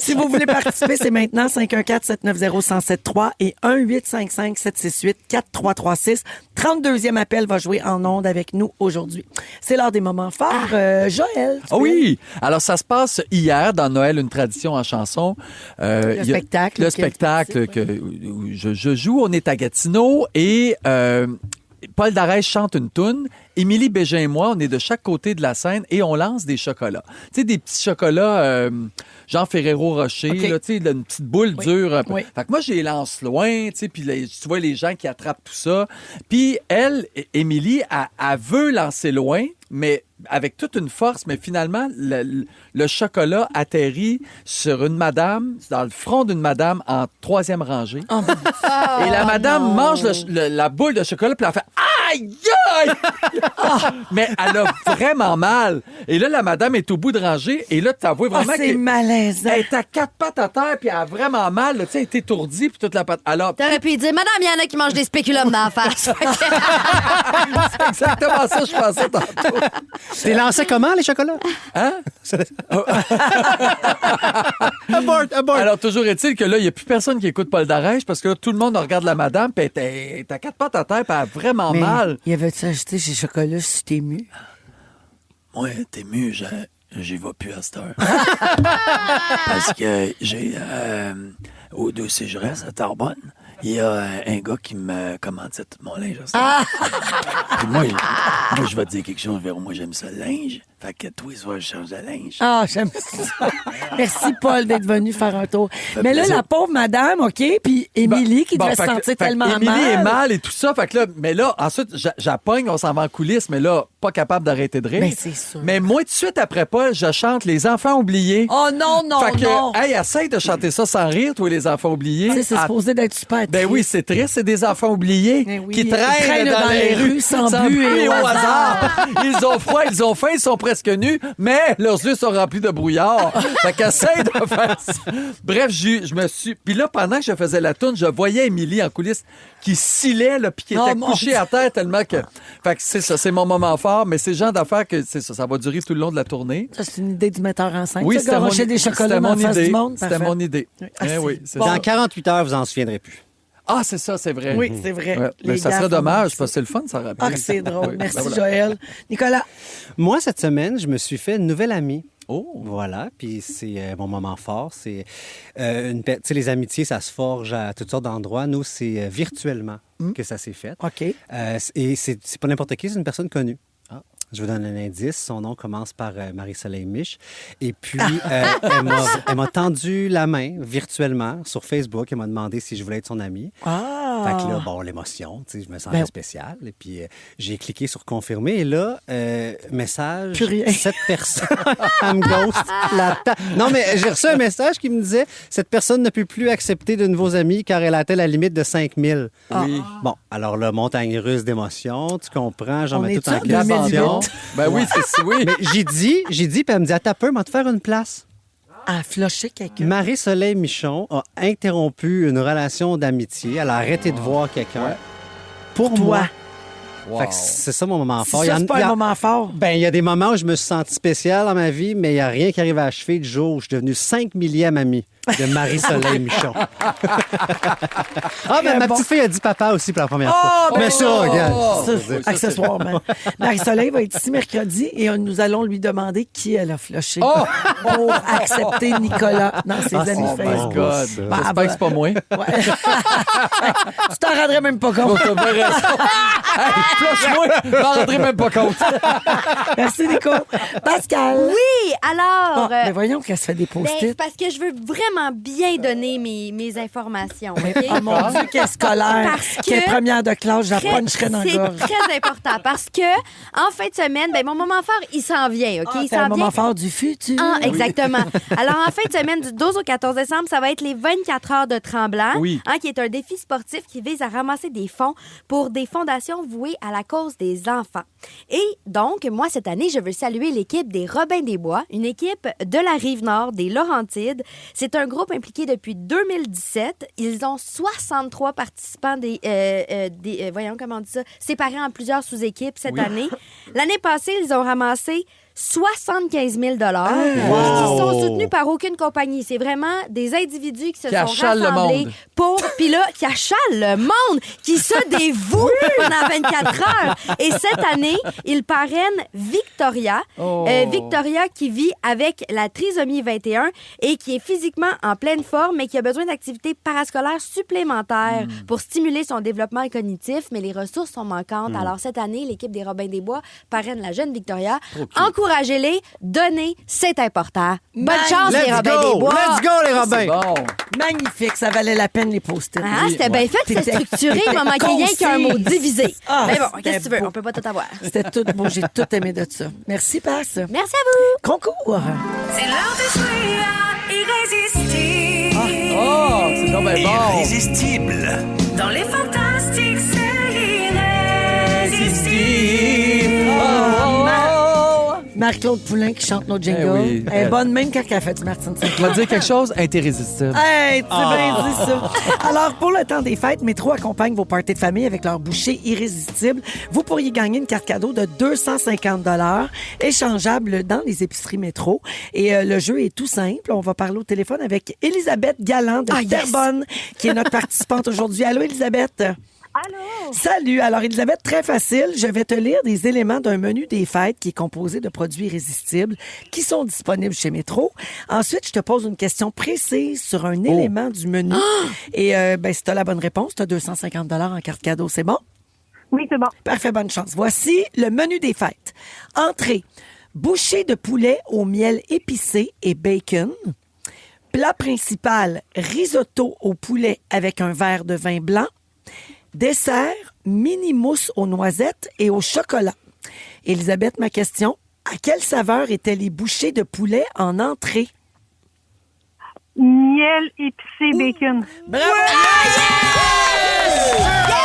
Si vous voulez participer, c'est maintenant 514-790-1073 et 1-855-768-4336. 32e appel va jouer en ondes avec nous aujourd'hui. C'est l'heure des moments forts. Joël. Ah oui! Alors, ça se passe hier dans Noël, une tradition en chanson. Le Il y a- spectacle. Le spectacle où je joue. On est à Gatineau et Paul Darèche chante une toune. Émilie Bégin et moi, on est de chaque côté de la scène et on lance des chocolats. Tu sais, des petits chocolats genre Ferrero Rocher, OK. là, tu sais, une petite boule dure. Un peu. Oui. Fait que moi, je les lance loin, tu sais, puis tu vois les gens qui attrapent tout ça. Puis elle, Émilie, elle veut lancer loin, mais avec toute une force, mais finalement, le chocolat atterrit sur une madame, dans le front d'une madame en 3e rangée. Et la madame mange la boule de chocolat, puis elle fait « Aïe, aïe! » Mais elle a vraiment mal. Et là, la madame est au bout de rangée, et là, tu vois vraiment c'est malaisant. elle est à 4 pattes à terre, puis elle a vraiment mal, là, tu sais, elle est étourdie, puis toute la patte. Alors, T'aurais pu dire, madame, il y en a qui mangent des spéculums dans la face. c'est exactement ça, je pensais tantôt. T'es lancé comment, les chocolats? Hein? Abort. Alors, toujours est-il que là, il n'y a plus personne qui écoute Paul Darèche parce que là, tout le monde regarde la madame, puis elle est à 4 pattes à terre, puis elle a vraiment mal. Il y avait-tu acheté ces chocolats si t'es mu? Moi, t'es mieux, j'y vais plus à cette heure. Parce que j'ai, au 2 CGRS à Terrebonne, il y a un gars qui me commandite mon linge. Puis moi, je vais te dire quelque chose, Véro, moi, j'aime ça, le linge. Fait que tous les soirs, je change de linge. Ah, j'aime ça. Merci, Paul, d'être venu faire un tour. Mais là, plaisir. la pauvre madame, OK, puis Émilie, qui devait se sentir tellement mal. Émilie est mal et tout ça. Fait que là, mais là, ensuite, j'appogne, on s'en va en coulisses, mais là, pas capable d'arrêter de rire. Ben, c'est sûr. Mais moi, tout de suite après Paul, je chante Les enfants oubliés. Oh non, non, Fait que, non. hey, essaye de chanter ça sans rire, toi, Les enfants oubliés. Tu sais, c'est Ah, supposé d'être super ben oui, c'est triste, c'est des enfants oubliés Ben oui. qui Ils traînent traînent dans les rues sans but et au hasard. Ils ont froid, ils ont faim, ils sont pressés presque nus, mais leurs yeux sont remplis de brouillard. Fait qu'essaye de faire ça. Bref, je me suis... Puis là, pendant que je faisais la tourne, je voyais Émilie en coulisses qui scillait, là, puis qui était couchée à terre tellement que... Fait que c'est ça, c'est mon moment fort, mais c'est le genre d'affaire que ça va durer tout le long de la tournée. Ça, c'est une idée du metteur en scène. Oui, c'était des chocolats dans la face du monde. C'était mon idée. Oui, c'est Dans ça. 48 heures, vous en souviendrez plus. Ah, c'est ça, c'est vrai. Oui, c'est vrai. Ouais, mais ça serait dommage, parce que c'est le fun, ça rappelle. Ah, c'est drôle. Oui. Merci, Ben voilà. Joël. Nicolas. Moi, cette semaine, je me suis fait une nouvelle amie. Oh. Voilà, puis c'est mon moment fort. C'est tu sais, les amitiés, ça se forge à toutes sortes d'endroits. Nous, c'est virtuellement que ça s'est fait. OK. Et c'est pas n'importe qui, c'est une personne connue. Je vous donne un indice. Son nom commence par Marie-Soleil Mich. Et puis, elle m'a tendu la main virtuellement sur Facebook. Elle m'a demandé si je voulais être son amie. Ah! Fait que là, bon, l'émotion, tu sais, je me sentais spécial. Et puis, j'ai cliqué sur confirmer. Et là, message, plus rien. cette personne, elle me ghost. Non, mais j'ai reçu un message qui me disait, cette personne ne peut plus accepter de nouveaux amis car elle a atteint la limite de 5000. Oui. Bon, alors là, montagne russe d'émotions, tu comprends, j'en On mets est tout en tous en 2008. question. Ben oui, oui. Mais j'ai dit, puis elle me dit, attends un peu, m'a te faire une place. À flusher quelqu'un. Marie-Soleil Michon a interrompu une relation d'amitié. Elle a arrêté de voir quelqu'un. Pour Toi. moi. Wow. Fait que c'est ça mon moment fort. Ça, c'est pas un moment fort. Ben, il y a des moments où je me suis senti spécial dans ma vie, mais il n'y a rien qui arrive à achever du jour où je suis devenu 5 millième amie de Marie-Soleil Michon. Ma petite fille a dit papa aussi pour la première fois. Mais ça, regarde. Ça, accessoirement. Marie-Soleil va être ici mercredi et nous allons lui demander qui elle a flushé pour accepter Nicolas dans ses amis Oh my Facebook. God. J'espère que c'est pas moi. Tu t'en rendrais même pas compte. T'as bien raison. Hey, flush-moi, je m'en rendrai même pas compte. Merci, Nico. Pascal. Oui, alors... Mais voyons qu'elle se fait des ben, post-it. parce que je veux vraiment bien donner mes informations. OK? Oh mon Dieu, qu'elle est scolaire. Parce que- Qu'elle est première de classe, je la puncherais dans la C'est gorge. très important parce que en fin de semaine, ben mon moment fort, il s'en vient, OK? Il C'est un s'en moment vient. fort du futur. Ah, exactement. Alors, en fin de semaine, du 12 au 14 décembre, ça va être les 24 heures de Tremblant, Oui. qui est un défi sportif qui vise à ramasser des fonds pour des fondations vouées à la cause des enfants. Et donc, moi, cette année, je veux saluer l'équipe des Robins des Bois, une équipe de la Rive-Nord, des Laurentides. C'est un groupe impliqué depuis 2017. Ils ont 63 participants voyons comment on dit ça, séparés en plusieurs sous-équipes cette année. L'année passée, ils ont ramassé 75 000 Ils sont soutenus par aucune compagnie. C'est vraiment des individus qui se sont achalent le rassemblés monde. puis là, qui achalent le monde, qui se dévouent pendant 24 heures. Et cette année, ils parrainent Victoria. Victoria qui vit avec la trisomie 21 et qui est physiquement en pleine forme, mais qui a besoin d'activités parascolaires supplémentaires pour stimuler son développement cognitif, mais les ressources sont manquantes. Alors cette année, l'équipe des Robins des Bois parraine la jeune Victoria. Encouragez-les, donnez, c'est important. Bonne chance, les Robins des Bois! Let's go, les Robins! Bon. Magnifique, ça valait la peine les post-it. Ah, c'était bien fait, c'était structuré. Il m'a manqué rien qu'un mot divisé. Ah, Mais bon, c'était qu'est-ce que tu veux? beau. On peut pas tout avoir. C'était tout beau, j'ai tout aimé de ça. Merci, Passe. Merci à vous! Concours. C'est l'heure de jouer à Irrésistible. Oh, c'est donc bien bon. Irrésistible. Dans les fantastiques, c'est irrésistible. Marc-Claude Poulain qui chante nos jingles. Eh oui. Elle est bonne même quand elle fait du Martin Je vais te dire quelque chose, irrésistible. Hey, tu bien dit ça. Alors, pour le temps des fêtes, Métro accompagne vos parties de famille avec leur bouchée irrésistible. Vous pourriez gagner une carte cadeau de 250 $ échangeable dans les épiceries Métro. Et le jeu est tout simple. On va parler au téléphone avec Elisabeth Galland de Terrebonne, qui est notre participante aujourd'hui. Allô, Elisabeth? Allô? Salut. Alors, Elisabeth, très facile. Je vais te lire des éléments d'un menu des fêtes qui est composé de produits irrésistibles qui sont disponibles chez Métro. Ensuite, je te pose une question précise sur un élément du menu. Et si tu as la bonne réponse, tu as 250 $ en carte cadeau. C'est bon? Oui, c'est bon. Parfait, bonne chance. Voici le menu des fêtes. Entrée, bouchée de poulet au miel épicé et bacon. Plat principal, risotto au poulet avec un verre de vin blanc. Dessert, mini mousse aux noisettes et au chocolat. Elisabeth, ma question, à quelle saveur étaient les bouchées de poulet en entrée? Miel épicé bacon. Bravo! Yes!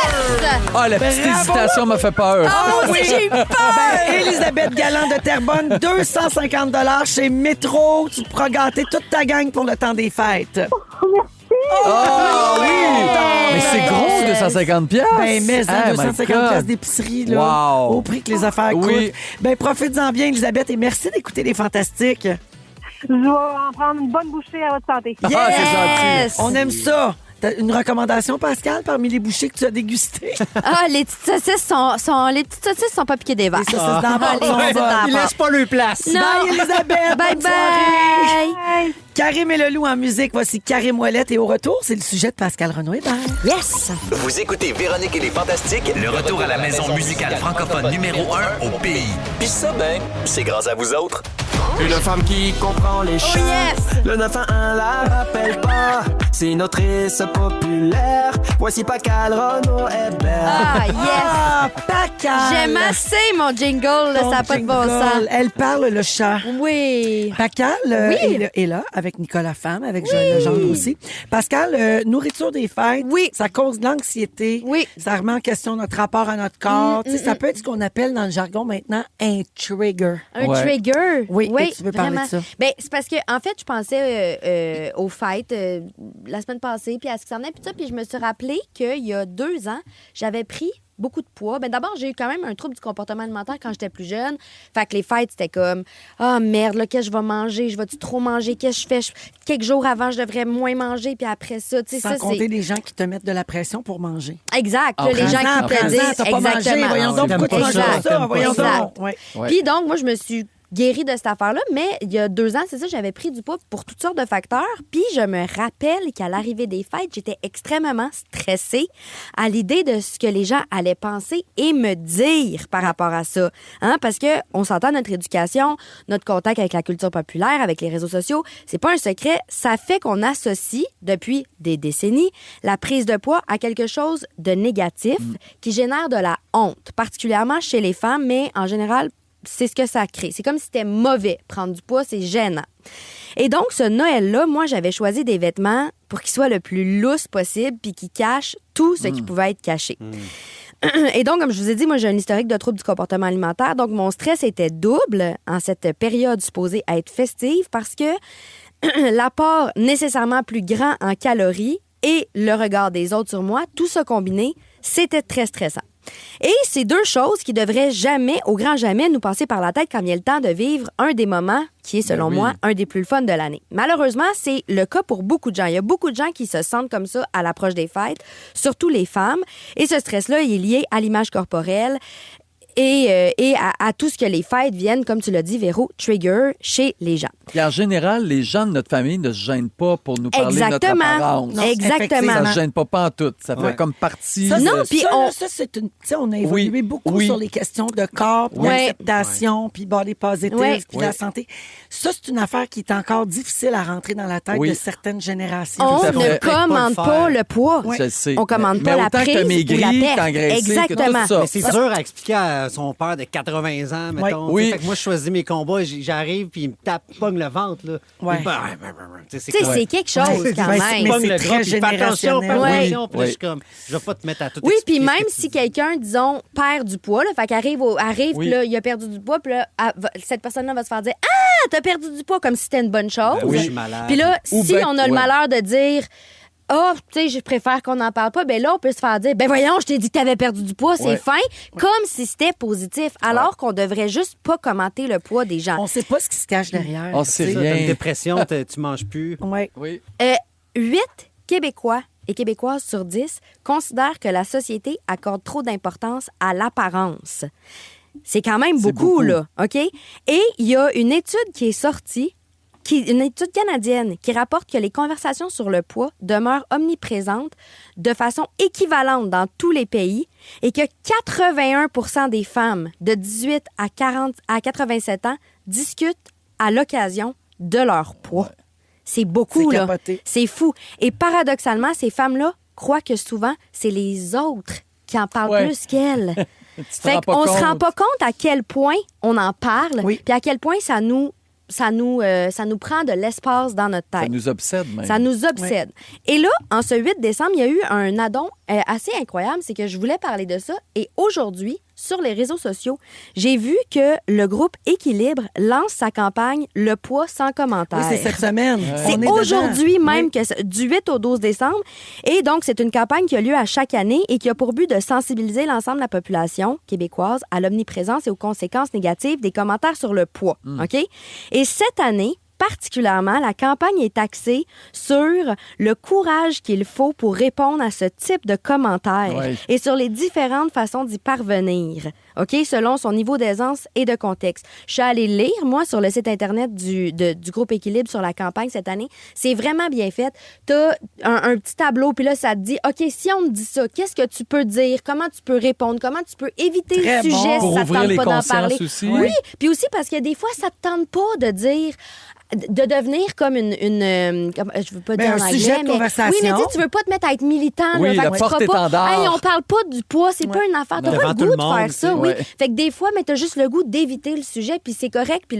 Ah, la petite Bravo! hésitation m'a fait peur. Ah, moi aussi, j'ai eu peur! Ben, Elisabeth Galland de Terrebonne, 250 chez Métro. Tu pourras gâter toute ta gang pour le temps des fêtes. Ah oui! Mais c'est gros, 250 piastres. Ben, mais Oh my 250 God. piastres d'épicerie, là. Wow. Au prix que les affaires Oui. coûtent. Ben, profites-en bien, Elisabeth, et merci d'écouter les Fantastiques. Je vais en prendre une bonne bouchée à votre santé. Ah, c'est gentil. On aime ça. T'as une recommandation, Pascal, parmi les bouchées que tu as dégustées? Ah, les petites saucisses sont pas piquées des verres. Les saucisses dans la porte Les sont saucisses bonnes. dans la Ils porte. laissent pas leur place. Non. Bye, Elisabeth. Bye Bonne soirée. bye! Karim et le loup en musique. Voici Karim Ouellette. Et au retour, c'est le sujet de Pascal Renaud-Hébert. Yes! Vous écoutez Véronique et les Fantastiques, le retour à la maison musicale francophone numéro 1 au pays. Puis ça, ben, c'est grâce à vous autres. Une femme qui comprend les chants. yes! Le 911 la rappelle pas. C'est une autrice populaire. Voici Pascal Renaud-Hébert. Ah, yes! Ah, Pascal. J'aime assez mon jingle, là, Ton ça n'a pas de bon jingle. sens. Elle parle le chat. Oui. Pascal Oui. est là avec Nicolas Femme, avec Joël Legendre aussi. Pascal, nourriture des fêtes, Oui. ça cause de l'anxiété. Oui. Ça remet en question notre rapport à notre corps. Tu sais, ça peut être ce qu'on appelle dans le jargon maintenant un trigger. Un Ouais. trigger. Oui, et tu veux parler vraiment. de ça? Ben, c'est parce que, en fait, je pensais aux fêtes la semaine passée, puis à ce qui s'en venait, puis ça, puis je me suis rappelé qu'il y a 2 ans, j'avais pris beaucoup de poids. Ben, d'abord, j'ai eu quand même un trouble du comportement alimentaire quand j'étais plus jeune. Fait que les fêtes, c'était comme ah merde, là, qu'est-ce que je vais manger? Je vais-tu trop manger? Qu'est-ce que je fais? Quelques jours avant, je devrais moins manger, puis après ça, tu sais, Sans ça, compter c'est. les gens qui te mettent de la pression pour manger. Exact. En Là, les gens printemps, qui te disent. T'as pas mangé, Exactement. voyons donc, pourquoi tu manges Exact. ça? Voyons Exact. donc. Ouais. Ouais. Puis donc, moi, je me suis guérie de cette affaire-là, mais il y a 2 ans, c'est ça, j'avais pris du poids pour toutes sortes de facteurs. Puis je me rappelle qu'à l'arrivée des fêtes, j'étais extrêmement stressée à l'idée de ce que les gens allaient penser et me dire par rapport à ça. Hein? Parce que on s'entend, notre éducation, notre contact avec la culture populaire, avec les réseaux sociaux, c'est pas un secret. Ça fait qu'on associe, depuis des décennies, la prise de poids à quelque chose de négatif qui génère de la honte, particulièrement chez les femmes, mais en général, c'est ce que ça crée. C'est comme si c'était mauvais. Prendre du poids, c'est gênant. Et donc, ce Noël-là, moi, j'avais choisi des vêtements pour qu'ils soient le plus lousses possible puis qui cachent tout ce qui pouvait être caché. Et donc, comme je vous ai dit, moi, j'ai un historique de troubles du comportement alimentaire. Donc, mon stress était double en cette période supposée être festive parce que l'apport nécessairement plus grand en calories et le regard des autres sur moi, tout ça combiné, c'était très stressant. Et c'est 2 choses qui devraient jamais, au grand jamais, nous passer par la tête quand il y a le temps de vivre un des moments qui est, selon moi, un des plus fun de l'année. Malheureusement, c'est le cas pour beaucoup de gens. Il y a beaucoup de gens qui se sentent comme ça à l'approche des fêtes, surtout les femmes. Et ce stress-là, il est lié à l'image corporelle et à tout ce que les fêtes viennent, comme tu l'as dit, Véro, trigger chez les gens. Puis en général, les gens de notre famille ne se gênent pas pour nous parler de notre Exactement. apparence. Non, Exactement. Ça ne se gêne pas en tout. Ça fait Ouais. comme partie Ça, de... Non, puis ça, on- là, ça, c'est une. Tu sais, on a évolué Oui, beaucoup oui. sur les questions de corps, puis Ouais. d'acceptation, puis body positive, Ouais. puis la santé. Ça, c'est une affaire qui est encore difficile à rentrer dans la tête Oui. de certaines générations. On Tout à ne fait. commande pas le poids. Je le sais. On commande Mais pas la autant que prise t'as ou maigri, la perte. que t'as engraissé, que Exactement. tout ça. Mais c'est dur à expliquer à son père de 80 ans, mettons. Oui. Fait que moi, je choisis mes combats, j'arrive, puis il me tape, pogne le ventre. Là. Ouais. Il me- Tu sais, c'est quelque chose Ouais. quand Ouais, même. mais Pogne c'est le très gras, puis fais attention, générationnel. fais Ouais. attention. Puis là, Oui. je suis comme, je vais pas te mettre à tout Oui, expliquer puis ce même que tu si dis. quelqu'un, disons, perd du poids, là, fait qu'arrive, arrive, Oui. puis là, il a perdu du poids, puis là, cette personne-là va se faire dire « Ah, t'as perdu du poids », comme si c'était une bonne chose. Ben oui, je suis malade. Puis là, Ou si ben- on a le ouais. malheur de dire « Ah, tu sais, je préfère qu'on n'en parle pas », ben là, on peut se faire dire « Ben voyons, je t'ai dit que t'avais perdu du poids, c'est Ouais. fin », comme si c'était positif, alors qu'on devrait juste pas commenter le poids des gens. On sait pas ce qui se cache derrière. On sait C'est ça, t'as une rien. dépression, tu manges plus. Ouais. Oui. 8 Québécois et Québécoises sur 10 considèrent que la société accorde trop d'importance à l'apparence. C'est quand même C'est beaucoup, beaucoup. là, OK? Et il y a une étude qui est sortie, une étude canadienne, qui rapporte que les conversations sur le poids demeurent omniprésentes de façon équivalente dans tous les pays et que 81% des femmes de 18 à 87 ans discutent à l'occasion de leur poids. C'est beaucoup, C'est là. capoté. C'est fou. Et paradoxalement, ces femmes-là croient que souvent, c'est les autres qui en parlent Ouais. plus qu'elles. Tu te Fait rends pas qu'on se rend compte. pas compte à quel point on en parle, Oui. puis à quel point ça nous ça nous prend de l'espace dans notre tête. Ça nous obsède même. Ça nous obsède. Et là, en ce 8 décembre, il y a eu un addon assez incroyable, c'est que je voulais parler de ça. Et aujourd'hui, sur les réseaux sociaux, j'ai vu que le groupe Équilibre lance sa campagne « Le poids sans commentaire ». Oui, c'est cette semaine. C'est aujourd'hui même, du 8 au 12 décembre. Et donc, c'est une campagne qui a lieu à chaque année et qui a pour but de sensibiliser l'ensemble de la population québécoise à l'omniprésence et aux conséquences négatives des commentaires sur le poids. OK? Et cette année, particulièrement, la campagne est axée sur le courage qu'il faut pour répondre à ce type de commentaires et sur les différentes façons d'y parvenir, OK, selon son niveau d'aisance et de contexte. Je suis allée lire, moi, sur le site Internet du groupe Équilibre sur la campagne cette année. C'est vraiment bien fait. Tu as un petit tableau, puis là, ça te dit, OK, si on te dit ça, qu'est-ce que tu peux dire? Comment tu peux répondre? Comment tu peux éviter le sujet si ça ne tente pas d'en parler? Aussi. Oui, puis aussi parce que des fois, ça ne te tente pas de dire... de devenir comme je veux pas dire en anglais, sujet de conversation. Oui, mais tu veux pas te mettre à être militant. Oui, là, le porte-étendard. Hey, on parle pas du poids, c'est pas une affaire. T'as pas le goût de faire ça, oui. Fait que des fois, mais t'as juste le goût d'éviter le sujet, puis c'est correct. Puis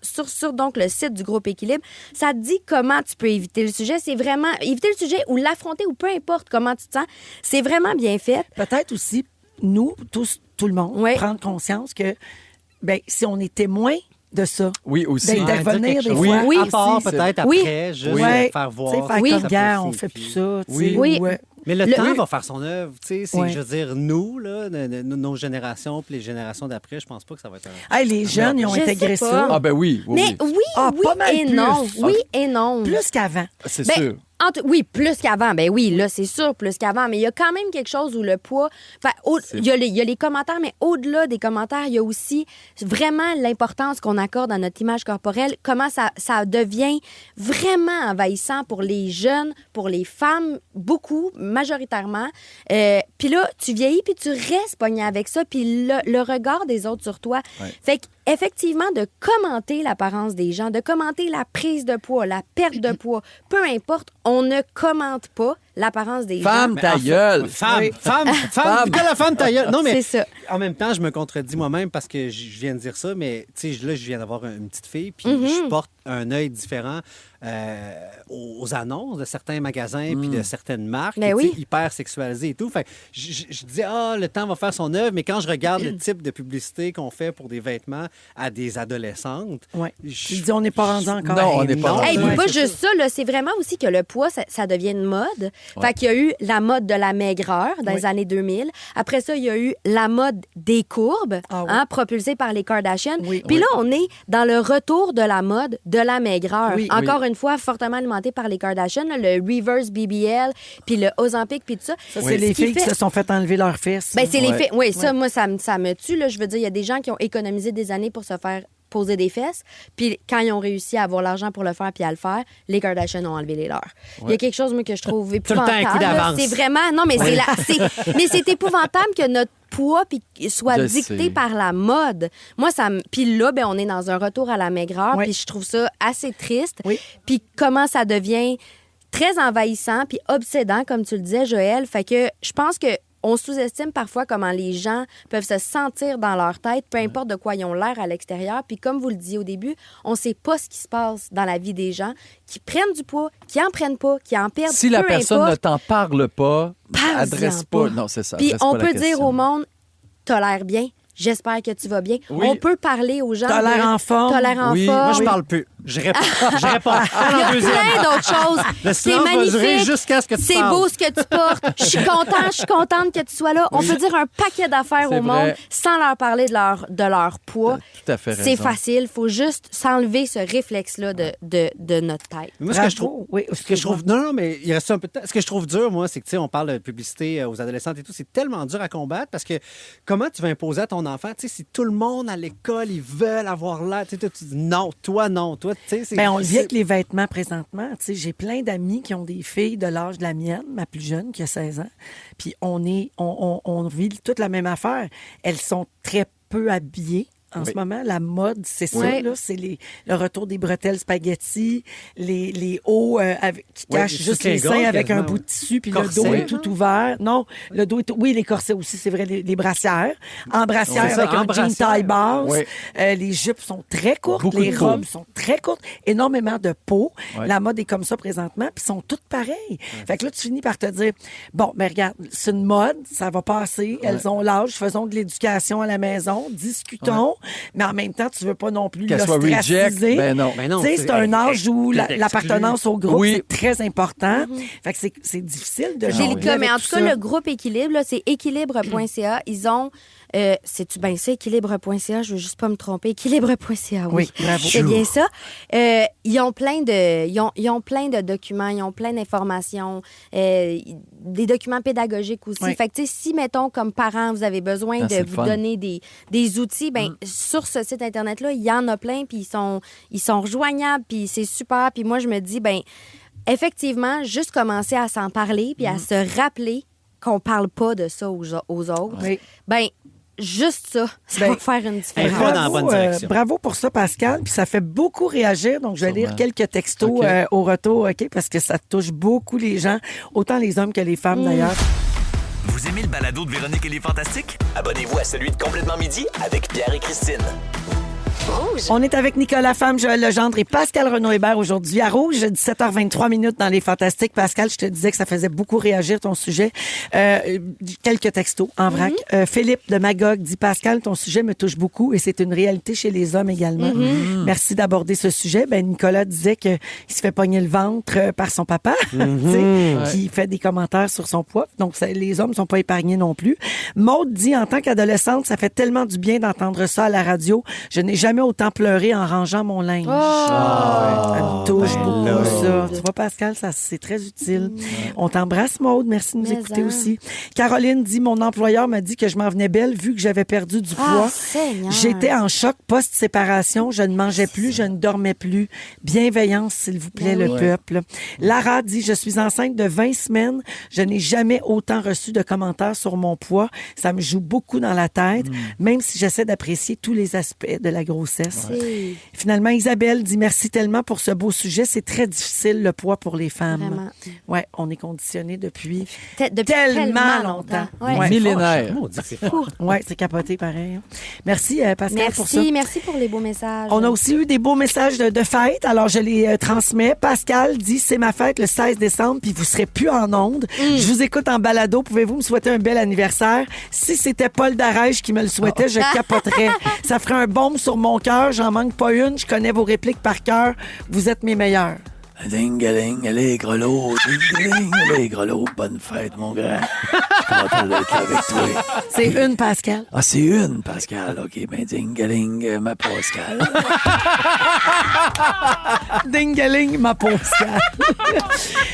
sur donc le site du groupe Équilibre, ça te dit comment tu peux éviter le sujet. C'est vraiment éviter le sujet ou l'affronter ou peu importe comment tu te sens. C'est vraiment bien fait. Peut-être aussi, nous, tous, tout le monde, prendre conscience que si on est témoin de ça. Oui, aussi. D'intervenir des oui, fois. Oui, à part peut-être après, juste faire voir. Faire comme gars, on fait plus ça. Oui. Mais le temps va faire son œuvre. Je veux dire, nous, là, nos générations puis les générations d'après, je pense pas que ça va être les jeunes, ils ont intégré ça. Ah ben oui. Mais oui pas mal et plus. non. Oui et non. Plus qu'avant. C'est sûr. Oui, plus qu'avant. Ben oui, là, c'est sûr, plus qu'avant. Mais il y a quand même quelque chose où le poids... Il y a les commentaires, mais au-delà des commentaires, il y a aussi vraiment l'importance qu'on accorde à notre image corporelle, comment ça devient vraiment envahissant pour les jeunes, pour les femmes, beaucoup, majoritairement. Puis là, tu vieillis, puis tu restes pogné avec ça, puis le regard des autres sur toi. Fait qu'effectivement, de commenter l'apparence des gens, de commenter la prise de poids, la perte de poids, peu importe, on ne commente pas l'apparence des gens. Femme ta gueule. Femme. La femme ta gueule. Non, mais c'est ça. En même temps, je me contredis moi-même parce que je viens de dire ça, mais tu sais, là, je viens d'avoir une petite fille, puis je porte un œil différent aux annonces de certains magasins puis de certaines marques, hyper sexualisées et tout. Fait je dis, le temps va faire son œuvre, mais quand je regarde le type de publicité qu'on fait pour des vêtements à des adolescentes... Tu dis, on n'est pas rendu encore. Non, on n'est pas rendu. Puis pas juste ça, là, c'est vraiment aussi que le poids, ça devient une mode. Fait qu'il y a eu la mode de la maigreur dans les années 2000. Après ça, il y a eu la mode des courbes, propulsée par les Kardashians. Puis là, on est dans le retour de la mode de la maigreur. Encore une fois, fortement alimenté par les Kardashians, là, le reverse BBL, puis le Ozempic, puis tout ça. Ça, c'est les filles qui se sont fait enlever leurs fesses. Ben, c'est les filles. Oui, ça, moi, ça me tue. Là. Je veux dire, il y a des gens qui ont économisé des années pour se faire poser des fesses, puis quand ils ont réussi à avoir l'argent pour le faire puis à le faire, les Kardashians ont enlevé les leurs. Il y a quelque chose, moi, que je trouve épouvantable. Tout le temps un coup d'avance. C'est vraiment... Non, mais mais c'est épouvantable que notre poids puis soit dicté par la mode. Moi, puis là, on est dans un retour à la maigreur, puis je trouve ça assez triste. Puis comment ça devient très envahissant puis obsédant, comme tu le disais, Joël. Fait que je pense que on sous-estime parfois comment les gens peuvent se sentir dans leur tête, peu importe de quoi ils ont l'air à l'extérieur. Puis comme vous le disiez au début, on ne sait pas ce qui se passe dans la vie des gens qui prennent du poids, qui en prennent pas, qui en perdent. Si la personne ne t'en parle pas, adresse pas. Non, c'est ça. Puis on peut dire au monde, t'as l'air bien. J'espère que tu vas bien. On peut parler aux gens. T'as l'air en forme. T'as l'air en forme. Moi, je parle plus. Je réponds. Il y a plein d'autres choses. C'est magnifique. Jusqu'à ce que tu c'est parles. beau ce que tu portes. Je suis contente que tu sois là. On peut dire un paquet d'affaires au monde sans leur parler de leur poids. Tout à fait raison. C'est facile. Il faut juste s'enlever ce réflexe-là de notre tête. Moi, ce que je trouve... Non, mais il reste un peu de temps. Ce que je trouve dur, moi, c'est que, tu sais, on parle de publicité aux adolescentes et tout. C'est tellement dur à combattre parce que comment tu vas imposer à ton enfant, tu sais, si tout le monde à l'école, ils veulent avoir l'air, tu dis non, toi, on le vit avec les vêtements présentement. Tu sais, j'ai plein d'amis qui ont des filles de l'âge de la mienne, ma plus jeune, qui a 16 ans. Puis on vit toute la même affaire. Elles sont très peu habillées En ce moment, la mode, c'est ça. Oui. Là, c'est le retour des bretelles spaghetti, les hauts qui Oui, cachent juste les soutien-gorge, seins avec un quasiment, bout de oui. tissu, puis Corset. le dos est tout ouvert. Non, le dos est tout... Oui, les corsets aussi, c'est vrai, les brassières. En brassière C'est ça, avec en un jean brassière. taille basse. Oui. Les jupes sont très courtes, Beaucoup les de peau. robes sont très courtes, énormément de peau. Ouais. La mode est comme ça présentement, puis sont toutes pareilles. Fait que là, tu finis par te dire, bon, mais regarde, c'est une mode, ça va passer, elles ont l'âge, faisons de l'éducation à la maison, discutons, mais en même temps, tu veux pas non plus Qu'elle soit reject, l'ostraciser. ben non. Ben non, Tu sais, c'est un âge où exclu. l'appartenance au groupe, Oui. c'est très important. Fait que c'est difficile de J'ai jongler le cas, mais avec en tout tout cas, ça. le groupe Équilibre, là, c'est équilibre.ca. Ils ont. C'est-tu bien ça, équilibre.ca? Je veux juste pas me tromper. Équilibre.ca, oui. Oui, bravo. C'est bien ça. Ils ont plein de documents, ils ont plein d'informations, des documents pédagogiques aussi. Oui. Fait que, tu sais, si, mettons, comme parents, vous avez besoin Ah, c'est de le vous fun. donner des outils, ben sur ce site Internet-là, il y en a plein, puis ils sont rejoignables, puis c'est super. Puis moi, je me dis, ben effectivement, juste commencer à s'en parler, puis à se rappeler qu'on parle pas de ça aux autres, Oui. ben juste ça, ça Ben, va faire une Elle différence. va dans la bonne direction. Bravo pour ça, Pascal. Puis ça fait beaucoup réagir. Donc, je vais lire quelques textos OK. au retour, OK? Parce que ça touche beaucoup les gens, autant les hommes que les femmes, d'ailleurs. Vous aimez le balado de Véronique et les Fantastiques? Abonnez-vous à celui de Complètement Midi avec Pierre et Christine. On est avec Nicolas Femme, Joël Legendre et Pascal Renaud-Hébert aujourd'hui à Rouge, 17h23 minutes dans les Fantastiques. Pascal, je te disais que ça faisait beaucoup réagir ton sujet. Quelques textos en vrac. Philippe de Magog dit « Pascal, ton sujet me touche beaucoup et c'est une réalité chez les hommes également. Merci d'aborder ce sujet. » Ben, Nicolas disait qu'il se fait pogner le ventre par son papa, tu sais, qui fait des commentaires sur son poids. Donc, les hommes sont pas épargnés non plus. Maude dit « En tant qu'adolescente, ça fait tellement du bien d'entendre ça à la radio. Je n'ai jamais autant pleuré en rangeant mon linge. Ça me touche beaucoup, là. ça. Tu vois, Pascal, ça, c'est très utile. On t'embrasse, Maude. Merci de nous Mais écouter en. aussi. Caroline dit, mon employeur m'a dit que je m'en venais belle vu que j'avais perdu du poids. Seigneur. J'étais en choc post-séparation. Je ne mangeais plus, je ne dormais plus. Bienveillance, s'il vous plaît, Ben le oui. peuple. Lara dit, je suis enceinte de 20 semaines. Je n'ai jamais autant reçu de commentaires sur mon poids. Ça me joue beaucoup dans la tête, même si j'essaie d'apprécier tous les aspects de la grossesse. C'est Finalement, Isabelle dit merci tellement pour ce beau sujet. C'est très difficile, le poids pour les femmes. Vraiment. Ouais, on est conditionnés depuis depuis tellement longtemps. Ouais. Ouais. Millénaire. Maudit, c'est fort. Ouais, c'est capoté pareil. hein. Merci, Pascal, pour ça. Merci pour les beaux messages. On a aussi eu des beaux messages de fête, alors je les transmets. Pascal dit, c'est ma fête le 16 décembre, puis vous serez plus en onde. Je vous écoute en balado. Pouvez-vous me souhaiter un bel anniversaire? Si c'était Paul Darèche qui me le souhaitait, je capoterais. Ça ferait un baume sur mon cœur. J'en manque pas une. Je connais vos répliques par cœur. Vous êtes mes meilleurs. Ding-a-ling, les grelots, ding-a-ling, les grelots, bonne fête, mon grand. Content d'être là avec toi. C'est une, Pascal. Ah, c'est une, Pascal. OK, ben ding-a-ling, ma Pascal. Ding-a-ling, ma Pascal.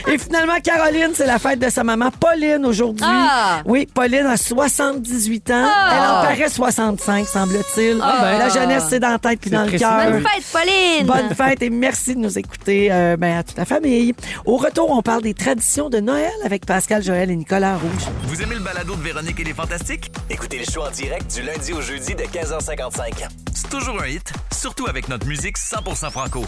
Et finalement, Caroline, c'est la fête de sa maman, Pauline, aujourd'hui. Ah! Oui, Pauline a 78 ans. Elle en paraît 65, semble-t-il. La jeunesse, c'est dans la tête puis dans le précis. cœur. Bonne fête, Pauline! Bonne fête et merci de nous écouter à toute la famille. Au retour, on parle des traditions de Noël avec Pascal, Joël et Nicolas Rouge. Vous aimez le balado de Véronique et les Fantastiques? Écoutez le show en direct du lundi au jeudi de 15h55. C'est toujours un hit, surtout avec notre musique 100% franco.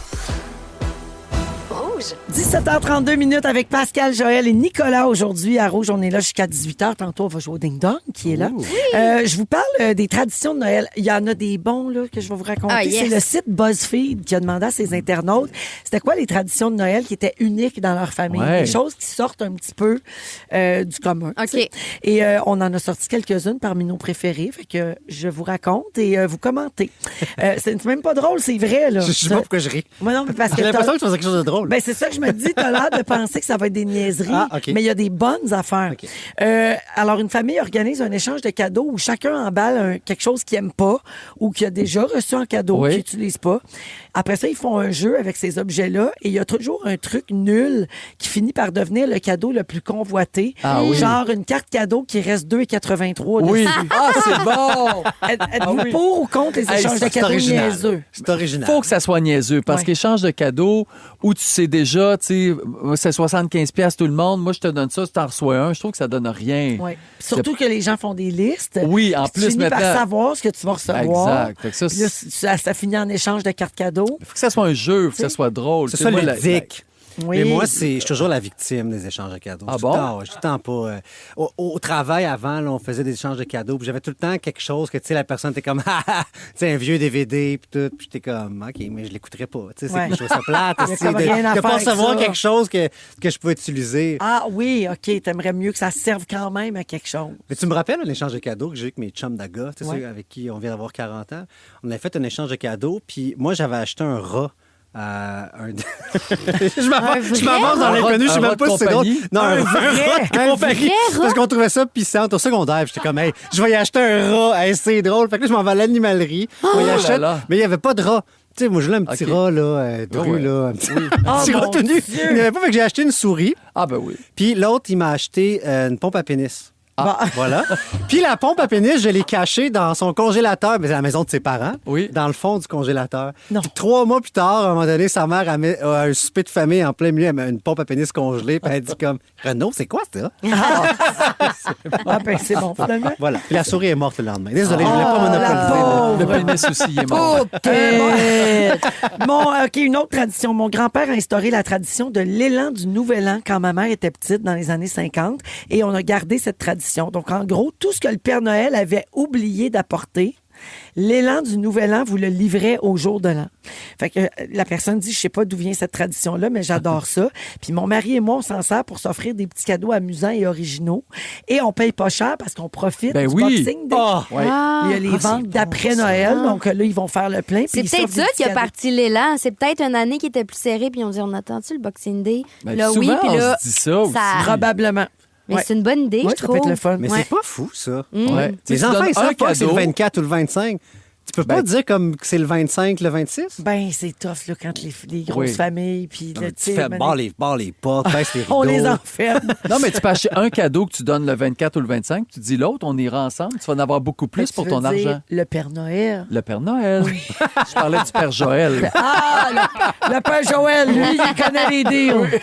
17h32 minutes avec Pascal, Joël et Nicolas aujourd'hui à Rouge. On est là jusqu'à 18h. Tantôt, on va jouer au Ding Dong qui est là. Je vous parle des traditions de Noël. Il y en a des bons là, que je vais vous raconter. Ah, yes. C'est le site BuzzFeed qui a demandé à ses internautes c'était quoi les traditions de Noël qui étaient uniques dans leur famille. Ouais. Des choses qui sortent un petit peu du commun. OK. tu sais. Et on en a sorti quelques-unes parmi nos préférées. Fait que je vous raconte et vous commentez. C'est même pas drôle, c'est vrai. Là. Je sais pas pourquoi je ris. Moi, non, mais parce que J'ai t'as- l'impression que tu faisais quelque chose de drôle. ben, c'est ça que je me dis. T'as l'air de penser que ça va être des niaiseries, Ah, OK. mais il y a des bonnes affaires. OK. Alors, une famille organise un échange de cadeaux où chacun emballe quelque chose qu'il aime pas ou qu'il a déjà reçu en cadeau, Oui. qu'il n'utilise pas. Après ça, ils font un jeu avec ces objets-là et il y a toujours un truc nul qui finit par devenir le cadeau le plus convoité. Ah oui. Genre une carte cadeau qui reste 2,83 Oui. dessus. Ah, c'est bon! Êtes-vous Ah oui. pour ou contre les Hey, échanges de C'est cadeaux original. niaiseux? C'est original. Faut que ça soit niaiseux parce Ouais. qu'échange de cadeaux où tu sais déjà déjà, tu sais, c'est 75$ tout le monde. Moi, je te donne ça, si t'en reçois un, je trouve que ça donne rien. Oui. Surtout que les gens font des listes. Oui, en Puis plus, tu finis maintenant... par savoir ce que tu vas recevoir. Exact. Fait que ça, Puis là, ça finit en échange de cartes cadeaux. Il faut que ça soit un jeu, il faut que ça soit drôle. C'est Tu ça sais, moi, ludique. Oui. Mais moi, je suis toujours la victime des échanges de cadeaux. Ah Je suis bon? tout le temps, ouais, je suis tout le temps pas... au travail, avant, là, on faisait des échanges de cadeaux. Puis j'avais tout le temps quelque chose que, tu sais, la personne était comme... tu sais, un vieux DVD, puis tout. Puis j'étais comme, OK, mais je l'écouterai pas. Tu sais, Ouais. c'est que je trouve ça plate. Il y a aussi, comme rien à de faire pas avec recevoir ça. quelque chose que je peux utiliser. Ah oui, OK. T'aimerais mieux que ça serve quand même à quelque chose. Mais tu me rappelles un échange de cadeaux que j'ai eu avec mes chums d'Aga, tu sais, Ouais. ceux avec qui on vient d'avoir 40 ans. On avait fait un échange de cadeaux, puis moi, j'avais acheté un rat. Je m'avance dans l'inconnu, je sais même pas si c'est drôle. Non, un rat de compagnie. Parce qu'on trouvait ça pissant au secondaire. J'étais comme, hey, je vais y acheter un rat. Hey, c'est drôle. Fait que là, je m'en vais à l'animalerie. On y achète. Mais il n'y avait pas de rat. Tu sais, moi, je voulais un petit rat, là, Dru, là, un petit rat tout nu. Il n'y avait pas, fait que j'ai acheté une souris. Ah, ben oui. Puis l'autre, il m'a acheté une pompe à pénis. Ah. Voilà. Puis la pompe à pénis, je l'ai cachée dans son congélateur, mais c'est à la maison de ses parents, dans le fond du congélateur. Non. Puis 3 mois plus tard, à un moment donné, sa mère a mis un souper de famille en plein milieu, elle met une pompe à pénis congelée, puis elle dit comme « Renaud, c'est quoi ça? » Ah ben c'est bon, finalement. Voilà. Puis la souris est morte le lendemain. Désolé, je voulais pas monopoliser. Le pénis aussi il est mort. OK, une autre tradition. Mon grand-père a instauré la tradition de l'élan du Nouvel An quand ma mère était petite dans les années 50 et on a gardé cette tradition. Donc, en gros, tout ce que le Père Noël avait oublié d'apporter, l'élan du Nouvel An vous le livrait au jour de l'an. Fait que la personne dit, je sais pas d'où vient cette tradition-là, mais j'adore ça. Puis mon mari et moi, on s'en sert pour s'offrir des petits cadeaux amusants et originaux. Et on paye pas cher parce qu'on profite du Boxing Day. Ouais. Il y a les ventes d'après Noël, donc là, ils vont faire le plein. C'est puis ils peut-être s'offrent des ça petits qui a cadeaux. parti l'élan. C'est peut-être une année qui était plus serrée, puis on dit, on attend-tu le Boxing Day? Ben, Là, souvent, oui, puis là, on se dit ça aussi. Probablement. Mais Ouais. c'est une bonne idée, Ouais, je ça trouve. peut être le fun. Mais c'est pas fou, ça. Ouais. Tu sais, Les tu enfants, donnes ils savent un pas que c'est le cadeau. 24 ou le 25. Tu peux pas dire comme que c'est le 25, le 26? Ben, c'est tough, là, quand les grosses Oui. familles, puis là, tu Tu sais, fais barre les portes, baisse les rideaux. on les enferme. Non, mais tu peux acheter un cadeau que tu donnes le 24 ou le 25, tu dis l'autre, on ira ensemble, tu vas en avoir beaucoup plus Tu pour veux ton dire argent. Le Père Noël. Le Père Noël. Je parlais du Père Joël. Ah, le Père Joël, lui, il connaît les deals.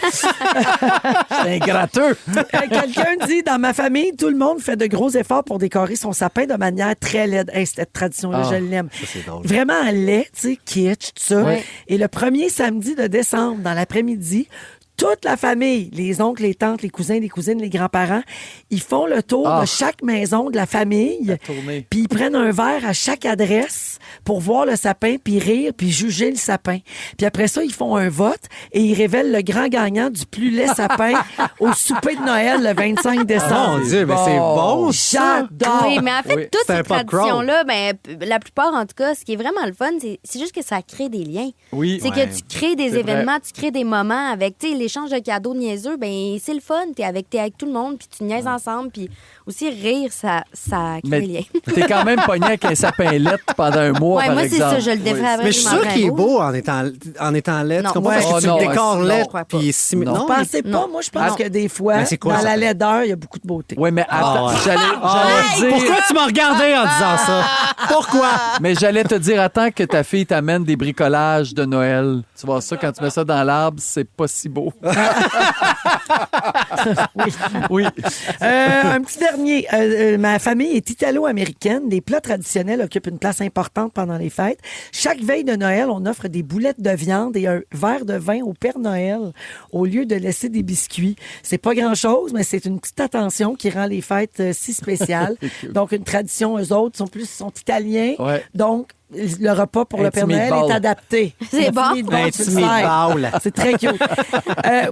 C'est un gratteux. Quelqu'un dit, dans ma famille, tout le monde fait de gros efforts pour décorer son sapin de manière très laide. Hey, cette tradition-là, Ah, je l'aime. Ça, c'est drôle. Vraiment laid, tu sais, kitsch, tout ça. Ouais. Et le premier samedi de décembre, dans l'après-midi, toute la famille, les oncles, les tantes, les cousins, les cousines, les grands-parents, ils font le tour Ah. de chaque maison de la famille. tournée. Puis ils prennent un verre à chaque adresse pour voir le sapin, puis rire, puis juger le sapin. Puis après ça, ils font un vote et ils révèlent le grand gagnant du plus laid sapin au souper de Noël le 25 décembre. Mon Dieu, mais c'est bon, ça! J'adore! Oui, mais en fait, Oui. toutes C'est un ces pop traditions-là, ben, la plupart, en tout cas, ce qui est vraiment le fun, c'est juste que ça crée des liens. Oui. C'est Ouais. que tu crées des C'est événements, tu crées des moments avec, tu sais, l'échange de cadeaux niaiseux, ben c'est le fun. T'es avec tout le monde, puis tu niaises ensemble, puis aussi rire, ça crée Mais des liens. t'es quand même pogné avec un sapin lettre pendant un mois, Ouais, par moi, c'est exemple. ça, je le défrais. Mais je suis sûr qu'il est beau en étant laid. Non. Tu comprends? Ouais. Parce que Oh, tu non, le décores non, laid, je crois puis pas. il est si... Non. Vous pensez pas? Non. Moi, je pense Non. que des fois, Mais c'est quoi, dans ça la fait? laideur, il y a beaucoup de beauté. Oui, mais attends, j'allais dire... Pourquoi tu m'as regardé en disant ça? Pourquoi? Mais j'allais te dire, attends que ta fille t'amène des bricolages de Noël. Tu vois ça, quand tu mets ça dans l'arbre, c'est pas si beau. Oui. Un petit dernier. Ma famille est italo-américaine. Les plats traditionnels occupent une place importante pendant les fêtes. Chaque veille de Noël, on offre des boulettes de viande et un verre de vin au Père Noël au lieu de laisser des biscuits. C'est pas grand-chose, mais c'est une petite attention qui rend les fêtes si spéciales. Donc, une tradition, eux autres, sont italiens. Ouais. Donc, le repas pour Un le Père petit Noël meatball. est adapté. C'est Le bon. petit meatball, Un tu le petit sers. meatball. C'est très cute.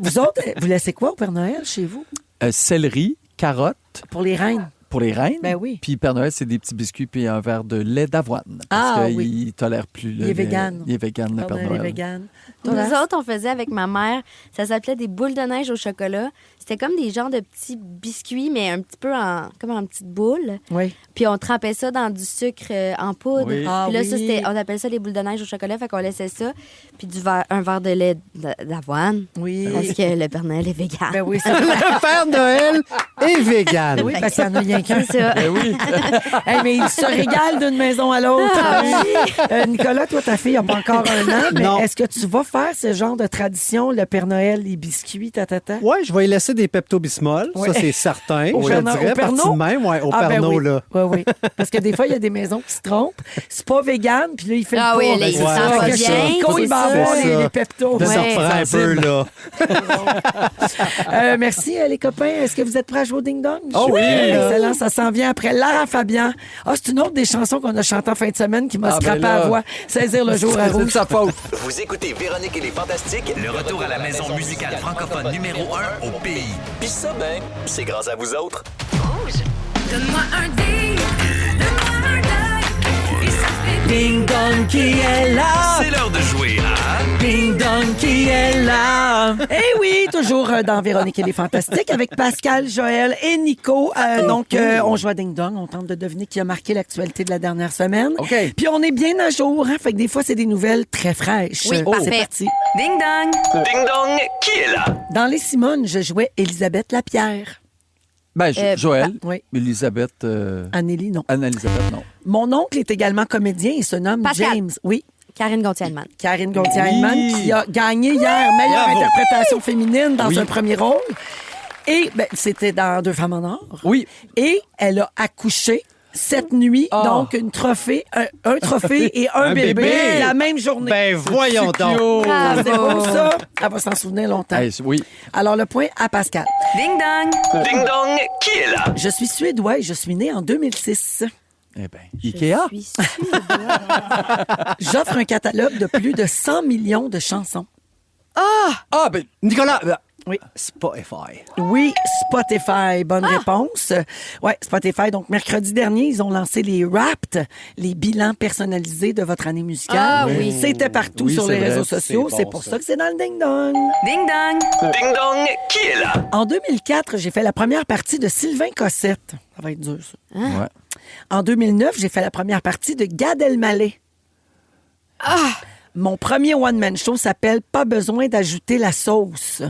Vous autres, vous laissez quoi au Père Noël chez vous? Céleri, carottes Pour les reines? pour les reines. Ben oui. Puis Père Noël, c'est des petits biscuits puis un verre de lait d'avoine. Parce Ah, qu'il oui. tolère plus le Il est lait. vegan. Il est vegan, le Père Père Noël est Noël. vegan. Nous autres, on faisait avec ma mère, ça s'appelait des boules de neige au chocolat. C'était comme des genres de petits biscuits, mais un petit peu comme en petites boules. Oui. Puis on trempait ça dans du sucre en poudre. Oui. Ah Puis là, oui. ça, on appelle ça les boules de neige au chocolat. Fait qu'on laissait ça. Puis un verre de lait d'avoine. Oui. Parce que le Père Noël est vegan. Ben oui, ça Le Père Noël est vegan. Oui, parce qu'il y en a rien quelqu'un. C'est ça. Ben oui. Hey, mais il se régale d'une maison à l'autre. Nicolas, toi, ta fille n'a pas encore 1 an, mais Non. est-ce que tu vas faire ce genre de tradition, le Père Noël, les biscuits, tatata? Oui, je vais y laisser des Pepto-Bismol, Oui. ça c'est certain. Au Je Père No- dirais au Père partie No? de même, ouais, au Ah, Père ben No, oui. là. Oui. Parce que des fois, il y a des maisons qui se trompent. C'est pas vegan, puis là, il fait Ah le oui, pas. là, il se sent pas Fait que bien, Nico, il va c'est avoir ça. les Pepto. De Ouais. s'en reprendre un peu, sensible. là. Merci, les copains. Est-ce que vous êtes prêts à jouer au Ding Dong? Oh oui! Excellent, ça s'en vient après Lara Fabian. Ah, c'est une autre des chansons qu'on a chantées en fin de semaine qui m'a scrappé ben là. la voix. Saisir le jour à C'est de rouge. sa faute. Vous écoutez Véronique et les Fantastiques, le retour à la maison musicale francophone numéro 1 au pays. Puis ça, ben, c'est grâce à vous autres. Donne-moi un ding, donne-moi un ding, et ça fait Ding Dong qui est là! C'est l'heure de jouer à... Ding Dong qui est là! Eh oui, toujours dans Véronique et les Fantastiques avec Pascal, Joël et Nico. On joue à Ding Dong. On tente de deviner qui a marqué l'actualité de la dernière semaine. OK. Puis on est bien à jour, hein? Fait que des fois, c'est des nouvelles très fraîches. Oui, C'est parfait. parti. ding dong. Ding dong, qui est là? Dans Les Simones, je jouais Elisabeth Lapierre. Ben, Joël, oui. Elisabeth... Anneli, non. Anne-Elisabeth, non. Mon oncle est également comédien et se nomme Pascal. James. Oui. Karine Gontier-Allemand. Karine Gontier-Allemand, Oui. qui a gagné hier meilleure Bravo. interprétation féminine dans Oui. un premier rôle. Et c'était dans Deux femmes en or. Oui. Et elle a accouché cette nuit, Ah. donc un trophée et un bébé la même journée. Ben, voyons donc. Ah, c'est beau ça. Elle va s'en souvenir longtemps. Hey, oui. Alors, le point à Pascal. Ding dong. Ding dong, qui est là? Je suis suédois et je suis né en 2006. Eh bien, Ikea. Je suis suédois. J'offre un catalogue de plus de 100 millions de chansons. Ah, ben, Nicolas, Oui. Spotify. Oui, Spotify. Bonne réponse. Ouais, Spotify. Donc, mercredi dernier, ils ont lancé les Wrapped, les bilans personnalisés de votre année musicale. Ah oui. C'était partout Oui, sur c'est les vrai. réseaux sociaux. C'est C'est bon, pour ça. ça que c'est dans le ding-dong. Ding dong. Ding dong, qui est là? En 2004, j'ai fait la première partie de Sylvain Cossette. Ça va être dur, ça. ouais. En 2009, j'ai fait la première partie de Gad Elmaleh. Mon premier one-man show s'appelle Pas besoin d'ajouter la sauce.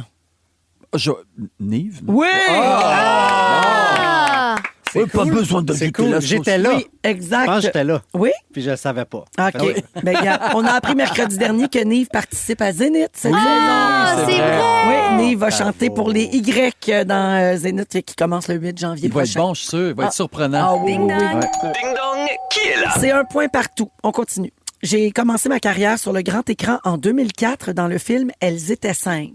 Nive? Oui! Ah! C'est Oui, pas besoin de C'est goûter cool. la sauce. J'étais là. Oui, exact. Je pense que j'étais là. Oui? Puis je le savais pas. OK. Ben, regarde, on a appris mercredi dernier que Nive participe à Zénith cette saison. Ah, c'est vrai. Oui, Nive va chanter pour les Y dans Zénith qui commence le 8 janvier Il va être prochain. bon, je suis sûr. Il va être Ah, surprenant. oui, Ding oui, oui. dong. Ding dong, qui est là? C'est un point partout. On continue. J'ai commencé ma carrière sur le grand écran en 2004 dans le film Elles étaient 5.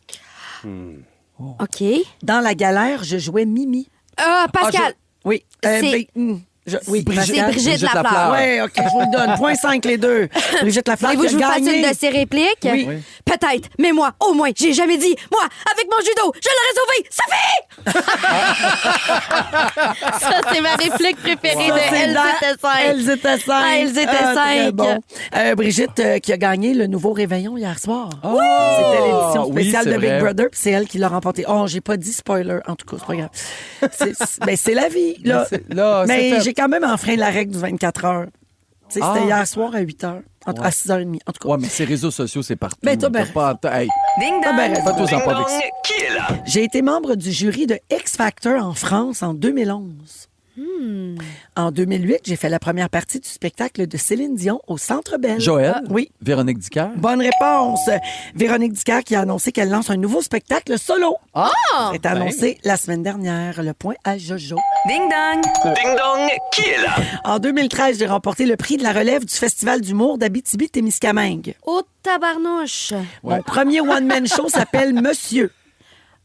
OK. Dans La galère, je jouais Mimi. Ah, Pascal. Oui. C'est- oui, C'est Brigitte Lafleur. Oui, OK, je vous le donne. Point 5, les deux. Brigitte Lafleur Voulez-vous que qui je a vous fasse gagné. une de ses répliques? Oui. Peut-être, mais moi, au moins, j'ai jamais dit, moi, avec mon judo, je l'aurais sauvé, Sophie! Ça, c'est ma réplique préférée Ça, de c'est Elles dans étaient 5. Elles étaient 5. Ah, Elles étaient Très 5. bon. Brigitte qui a gagné le nouveau réveilon hier soir. Oui! C'était l'édition Oui, spéciale c'est de Big vrai. Brother, puis c'est elle qui l'a remporté. Oh, j'ai pas dit spoiler. En tout cas, c'est pas grave. C'est la vie, là. Là, c'est Mais fait. j'ai quand même enfreint la règle du 24 heures. Tu sais, Ah. c'était hier soir à 8 heures. À 6h30, en tout cas. Ouais, mais ces réseaux sociaux, c'est partout. Ben, t'as bien pas... Hey, Ding Ah, ben, dong. raison. faites-vous-en Ding pas avec ça. dong, qui est là? J'ai été membre du jury de X Factor en France en 2011. En 2008, j'ai fait la première partie du spectacle de Céline Dion au Centre Bell. Joël? Oui. Véronique Dicker? Bonne réponse. Véronique Dicker qui a annoncé qu'elle lance un nouveau spectacle solo. C'est annoncé la semaine dernière. Le point à Jojo. Ding dong. Ding dong, qui est là? En 2013, j'ai remporté le prix de la relève du Festival d'humour d'Abitibi-Témiscamingue. Oh, tabarnouche. Mon premier one-man show s'appelle Monsieur.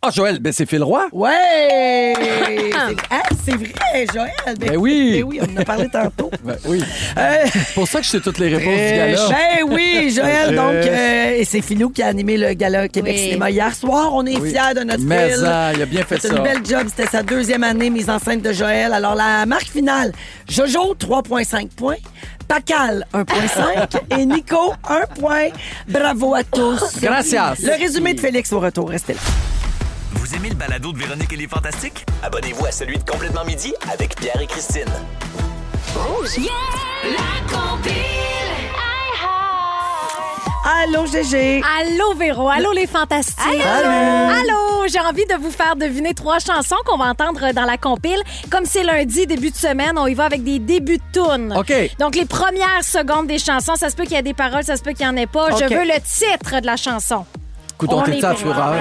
Ah, Joël, ben c'est Phil Roy. Ouais! C'est vrai, Joël. Ben oui. Ben oui, on en a parlé tantôt. Ben, oui. Euh, C'est pour ça que je sais toutes les réponses du gala. Ben oui, Joël. Donc, et c'est Philou qui a animé le gala Québec Oui. Cinéma hier soir. On est Oui. fiers de notre Mais film. ça, il a bien fait C'est ça. une belle job. C'était sa 2e année mise en scène de Joël. Alors, la marque finale, Jojo, 3,5 points. Pacal, 1,5. Et Nico, 1 point. Bravo à tous. Gracias. Le résumé de Félix au retour. Restez là. Vous aimez le balado de Véronique et les Fantastiques? Abonnez-vous à celui de Complètement Midi avec Pierre et Christine. La compile. Allô, Gégé. Allô, Véro. Allô, les fantastiques. Allô. J'ai envie de vous faire deviner 3 chansons qu'on va entendre dans la compile. Comme c'est lundi, début de semaine, on y va avec des débuts de tunes. OK. Donc, les premières secondes des chansons, ça se peut qu'il y ait des paroles, ça se peut qu'il n'y en ait pas. OK. Je veux le titre de la chanson. Coudon, On t'es est à prêt. fureur.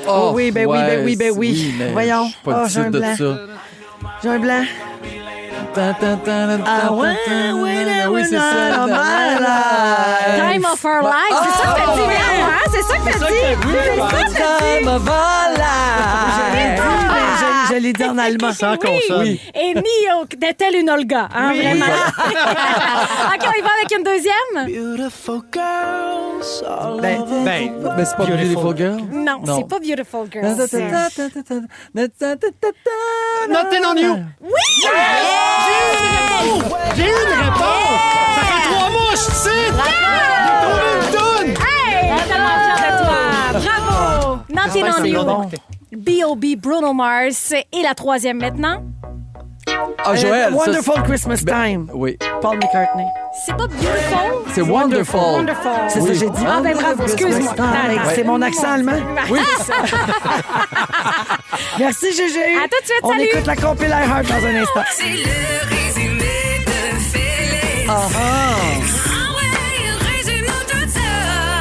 Oh, oui, ben oui, ben oui, ben oui. oui, mais Voyons. je suis pas Oh, le j'ai un titre de blanc. ça. J'ai un blanc. Ah ouais, oui, c'est ça. Time of our lives. C'est ça que t'as dit, Véro, hein? C'est ça que t'as dit. C'est ça que t'as dit. Je l'ai dit en allemand. Sans consonne. Oui. Et Nio, d'être-elle une Olga, hein, Oui. vraiment? OK, on y va avec une deuxième? Mais c'est pas Beautiful Girl? Non, Non. c'est pas Beautiful Girl. Nothing on you. Oui! J'ai eu une réponse. Ça fait 3 mouches, tu sais. J'ai trouvé une toune. Hey! On est tellement fiers de toi. Bravo! Nothing on you. bon. B.O.B. Bruno Mars. Et la troisième maintenant? Ah, Joël. ça, Wonderful Christmas Time. oui. Paul McCartney. C'est pas Beautiful? C'est Wonderful. Wonderful. C'est ça que j'ai dit. Ah, ben bravo, excuse-moi. C'est mon accent allemand. Oui. Merci, Gégé. À tout de suite, On salut. écoute la compil iHeart dans un instant. C'est le résumé de Félix. Ah, Ouais, résume-nous tout ça.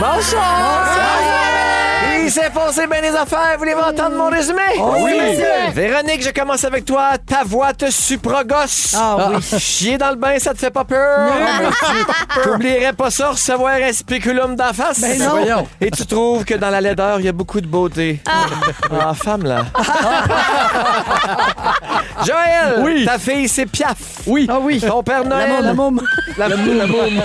Bonsoir! Il s'est passé bien des affaires. Voulez-vous entendre mon résumé? oui, monsieur. Véronique, je commence avec toi. Ta voix te supragosse. Ah oui. Chier dans le bain, ça te fait pas peur? T'oublierais pas ça, recevoir un spéculum d'en face? Ben non. Voyons. Et tu trouves que dans la laideur, il y a beaucoup de beauté. Ah, femme, là. Joël, Oui. ta fille, c'est Piaf. Oui. Ah oui. Ton Père Noël. La môme. La môme.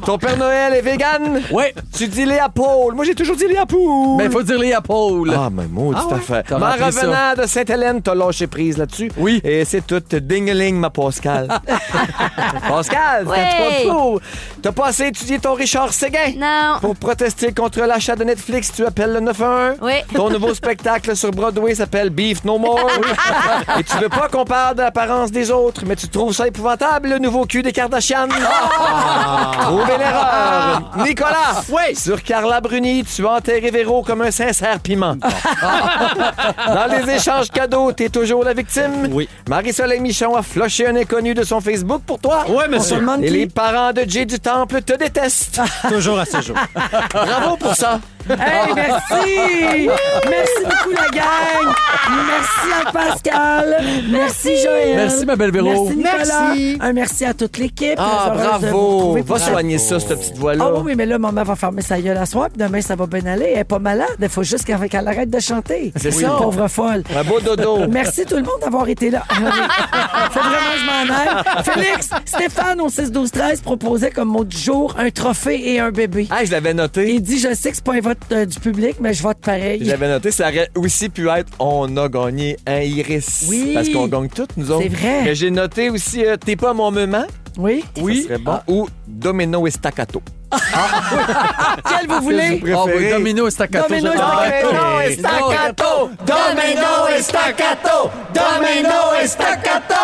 Ton Père Noël est vegan. Oui. Tu dis Léopold. Moi, j'ai toujours dit Léopold. Mais il faut dire Léopold. Ah, mais maudit affaire. T'as Mais en rappelé ça. revenant de Sainte-Hélène, t'as lâché prise là-dessus. Oui. Et c'est tout ding-a-ling, ma Pascal. Pascal, Ouais. t'as pas trop. T'as pas assez étudié ton Richard Séguin? Non. Pour protester contre l'achat de Netflix, tu appelles le 911. Oui. Ton nouveau spectacle sur Broadway s'appelle Beef No More. Et tu veux pas qu'on parle de l'apparence des autres, mais tu trouves ça épouvantable, le nouveau cul des Kardashians. Trouvez l'erreur. Nicolas, oui. Sur Carla Bruni, tu as enterré Véro comme un sincère piment. Dans les échanges cadeaux, t'es toujours la victime. Oui. Marie-Soleil Michon a flushé un inconnu de son Facebook pour toi. Ouais, monsieur. Et les parents de Jay du Temple te détestent. Toujours à ce jour. Bravo pour ça. Hey, merci! Merci beaucoup, la gang! Merci à Pascal! Merci, Joël! Merci, ma belle Véro. Merci, Nicolas! Merci. Un merci à toute l'équipe. Ah, Heureuse de vous bravo. retrouver Va pour ça. soigner ça, cette petite voix-là. Ah oui, mais là, maman va fermer sa gueule à soir, puis demain, ça va bien aller. Elle est pas malade. Il faut juste qu'elle arrête de chanter. C'est Oui, ça. pauvre folle. Un beau dodo. Merci tout le monde d'avoir été là. Faut vraiment que je m'en aille. Félix, Stéphane au 6-12-13 proposait comme mot du jour un trophée et un bébé. Ah, je l'avais noté. Il dit, je sais que c'est pas un vote du public, mais je vote pareil. Je l'avais noté, ça aurait aussi pu être on a gagné un iris. Oui. Parce qu'on gagne toutes, nous autres. C'est vrai. Mais j'ai noté aussi t'es pas mon moment. Oui? Oui. Ça serait bon. Ou domino et staccato. Quel vous voulez? Ah oui, Domino et Staccato. Domino et j'adore. Staccato. Domino et staccato! Domino et staccato!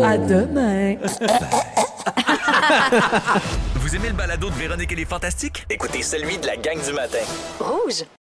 À demain. Vous aimez le balado de Véronique et les Fantastiques? Écoutez celui de la gang du matin. Rouge.